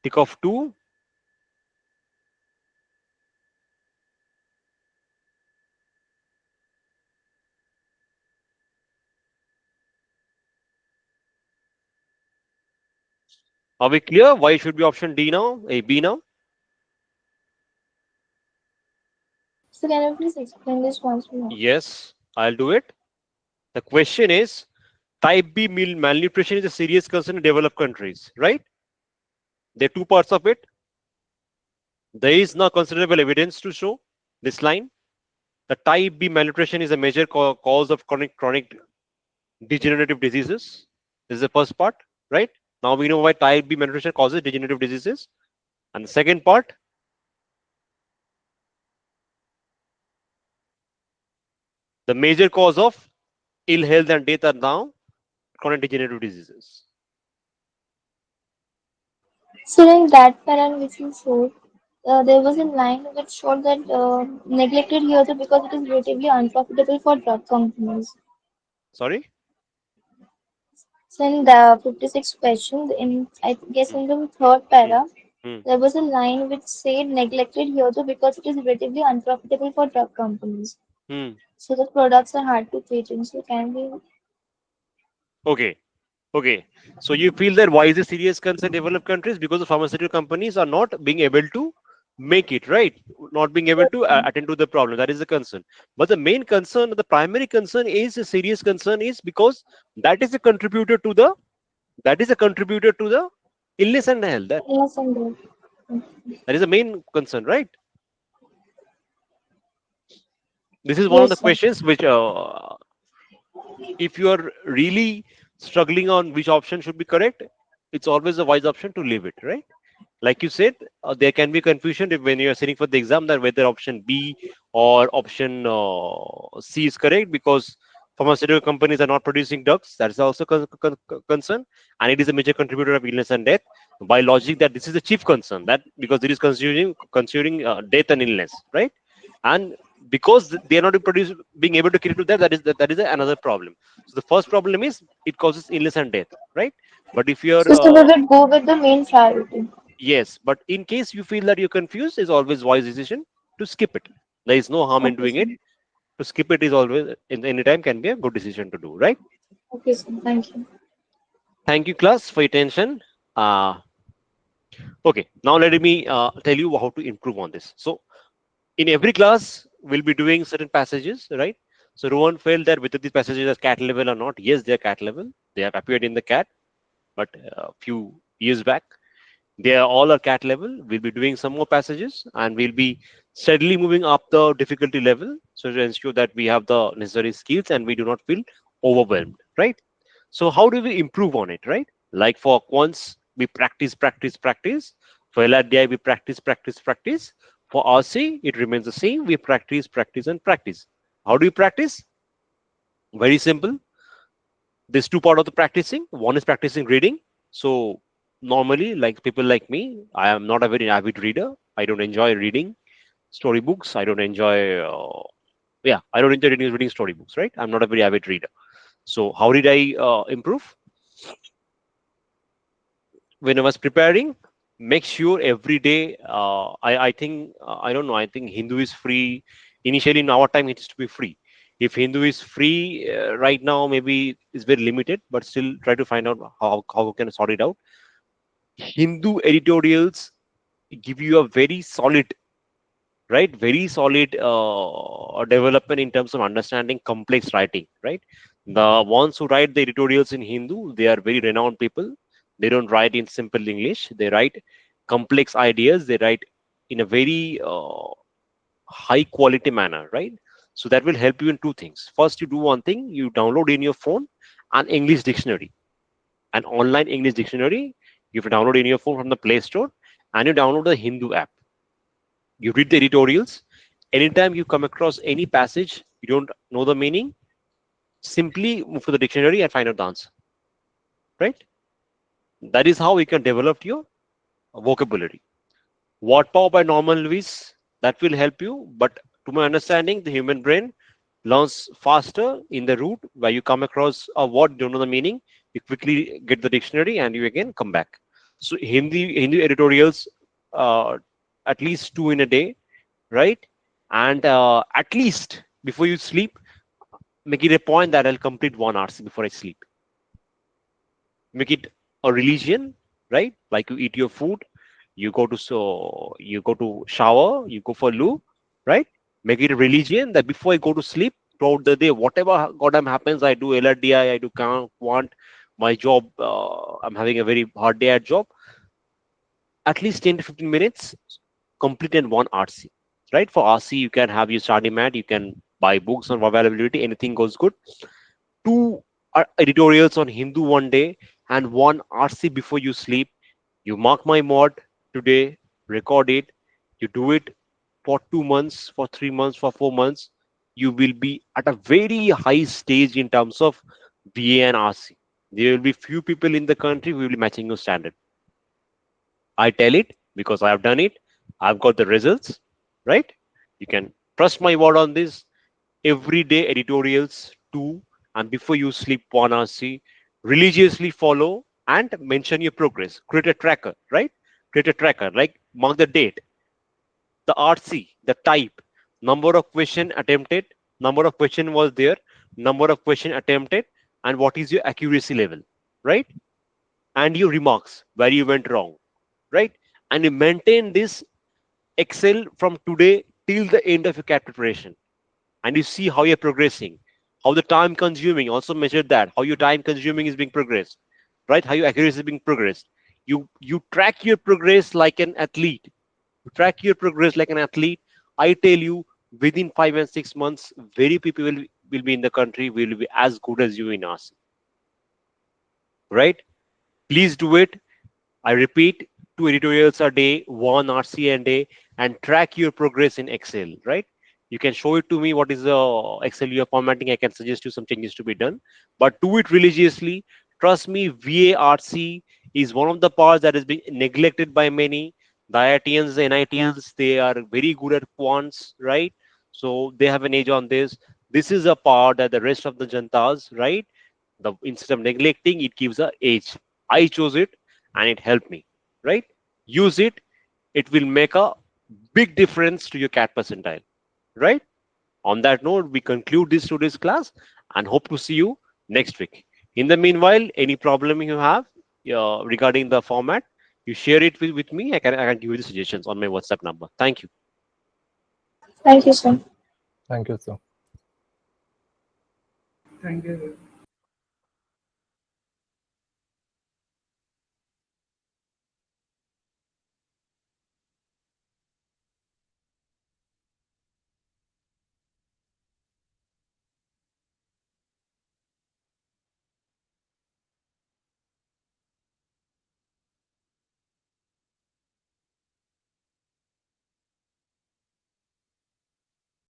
Tick off two. Are we clear? Why should be option D now? A B now? So can you please explain this once more? Yes, I'll do it. The question is, type B malnutrition is a serious concern in developed countries, right? There are two parts of it. There is no considerable evidence to show this line. The type B malnutrition is a major cause of chronic degenerative diseases. This is the first part, right? Now we know why type B malnutrition causes degenerative diseases. And the second part, the major cause of ill health and death are now chronic degenerative diseases. So in that pattern which you showed, there was a line which showed that neglected here because it is relatively unprofitable for drug companies. Sorry? So in the 56th question, in I guess Hmm. in the third para, Hmm. there was a line which said neglected here because it is relatively unprofitable for drug companies. Hmm. So the products are hard to patent. So can we? Okay. Okay. So you feel that why is a serious concern in developed countries? Because the pharmaceutical companies are not being able to make it, right? Not being able to attend to the problem. That is the concern. But the main concern, the primary concern is a serious concern is because that is a contributor to the illness and health. Yes, and That is the main concern, right? This is one of the yes, sir. questions which if you are really struggling on which option should be correct, it's always a wise option to leave it, right? Like you said, there can be confusion if when you are sitting for the exam that whether option B or option C is correct because pharmaceutical companies are not producing drugs. That is also concern, and it is a major contributor of illness and death. By logic, that this is the chief concern that because it is considering death and illness, right? And because they are not being able to cater to that, that is another problem. So the first problem is it causes illness and death, right? But if you're So we would go with the main priority. yes, but in case you feel that you're confused, is always wise decision to skip it. There is no harm in Okay, doing sir. it. To skip it is always in any time can be a good decision to do, right? Okay, sir. Thank you. Thank you, class, for your attention. Uh, okay, now let me tell you how to improve on this. So in every class, we'll be doing certain passages, right? So Rohan felt that whether these passages are cat level or not. Yes, they are cat level. They have appeared in the cat, but a few years back. They are all are cat level. We'll be doing some more passages and we'll be steadily moving up the difficulty level so to ensure that we have the necessary skills and we do not feel overwhelmed, right? So how do we improve on it, right? Like for quants, we practice. For LRDI, we practice. For RC, it remains the same. We and practice. How do you practice? Very simple. There's two part of the practicing. One is practicing reading. So normally, like people like me, I am not a very avid reader. I don't enjoy reading storybooks. I don't enjoy I don't enjoy reading storybooks, right? I'm not a very avid reader. So how did I improve? When I was preparing, make sure every day. I think I don't know. I think Hindu is free. Initially, in our time, it is to be free. If Hindu is free right now, maybe it's very limited, but still try to find out how we can sort it out. Hindu editorials give you a very solid, right? Very solid development in terms of understanding complex writing, right? The ones who write the editorials in Hindu, they are very renowned people. They don't write in simple English. They write complex ideas. They write in a very high quality manner, right? So that will help you in two things. First, you do one thing, you download in your phone an English dictionary, an online English dictionary. You have to download in your phone from the Play Store and you download the Hindu app. You read the editorials. Anytime you come across any passage, you don't know the meaning, simply move to the dictionary and find out the answer, right? That is how you can develop your vocabulary. Word power by Norman Lewis, that will help you. But to my understanding, the human brain learns faster in the route where you come across a word, don't know the meaning, you quickly get the dictionary and you again come back. So Hindi editorials, uh, at least two in a day, right? And at least before you sleep, make it a point that I'll complete 1 hour before I sleep. Make it a religion, right? Like you eat your food, you go to shower, you go for loo, right? Make it a religion that before I go to sleep throughout the day, whatever goddamn happens, I do LRDI, I do quant, my job, I'm having a very hard day at job. At least 10 to 15 minutes complete in one RC, right? For RC, you can have your study mat, you can buy books on availability, anything goes good. Two editorials on Hindu one day and one RC before you sleep. You mark my mod today, record it, you do it for 2 months, for 3 months, for 4 months. You will be at a very high stage in terms of BA and RC. There will be few people in the country who will be matching your standard. I tell it because I have done it. I've got the results, right? You can trust my word on this. Everyday editorials, two, and before you sleep, one RC. Religiously follow and mention your progress. Create a tracker, right? Create a tracker, like mark the date, the RC, the type, number of question attempted, number of question was there, number of question attempted, and what is your accuracy level, right? And your remarks, where you went wrong, right? And you maintain this Excel from today till the end of your CAT preparation, and you see how you're progressing, how the time consuming. Also measure that how your time consuming is being progressed, right? How your accuracy is being progressed. You track your progress like an athlete. You track your progress like an athlete. I tell you, within 5 and 6 months, very people will be in the country will be as good as you in us, right? Please do it. I repeat, two editorials a day, one RC a day, and track your progress in Excel, right? You can show it to me what is the Excel you're formatting. I can suggest you some changes to be done, but do it religiously. Trust me, VARC is one of the parts that has been neglected by many. The IITs, the NITs, they are very good at quants, right? So they have an edge on this. This is a part that the rest of the jantas, right? The instead of neglecting, it gives a edge. I chose it and it helped me, right? Use it. It will make a big difference to your CAT percentile, right? On that note, we conclude this today's class and hope to see you next week. In the meanwhile, any problem you have regarding the format, you share it with me. I can give you the suggestions on my WhatsApp number. Thank you. Thank you, sir. Thank you, sir. Thank you.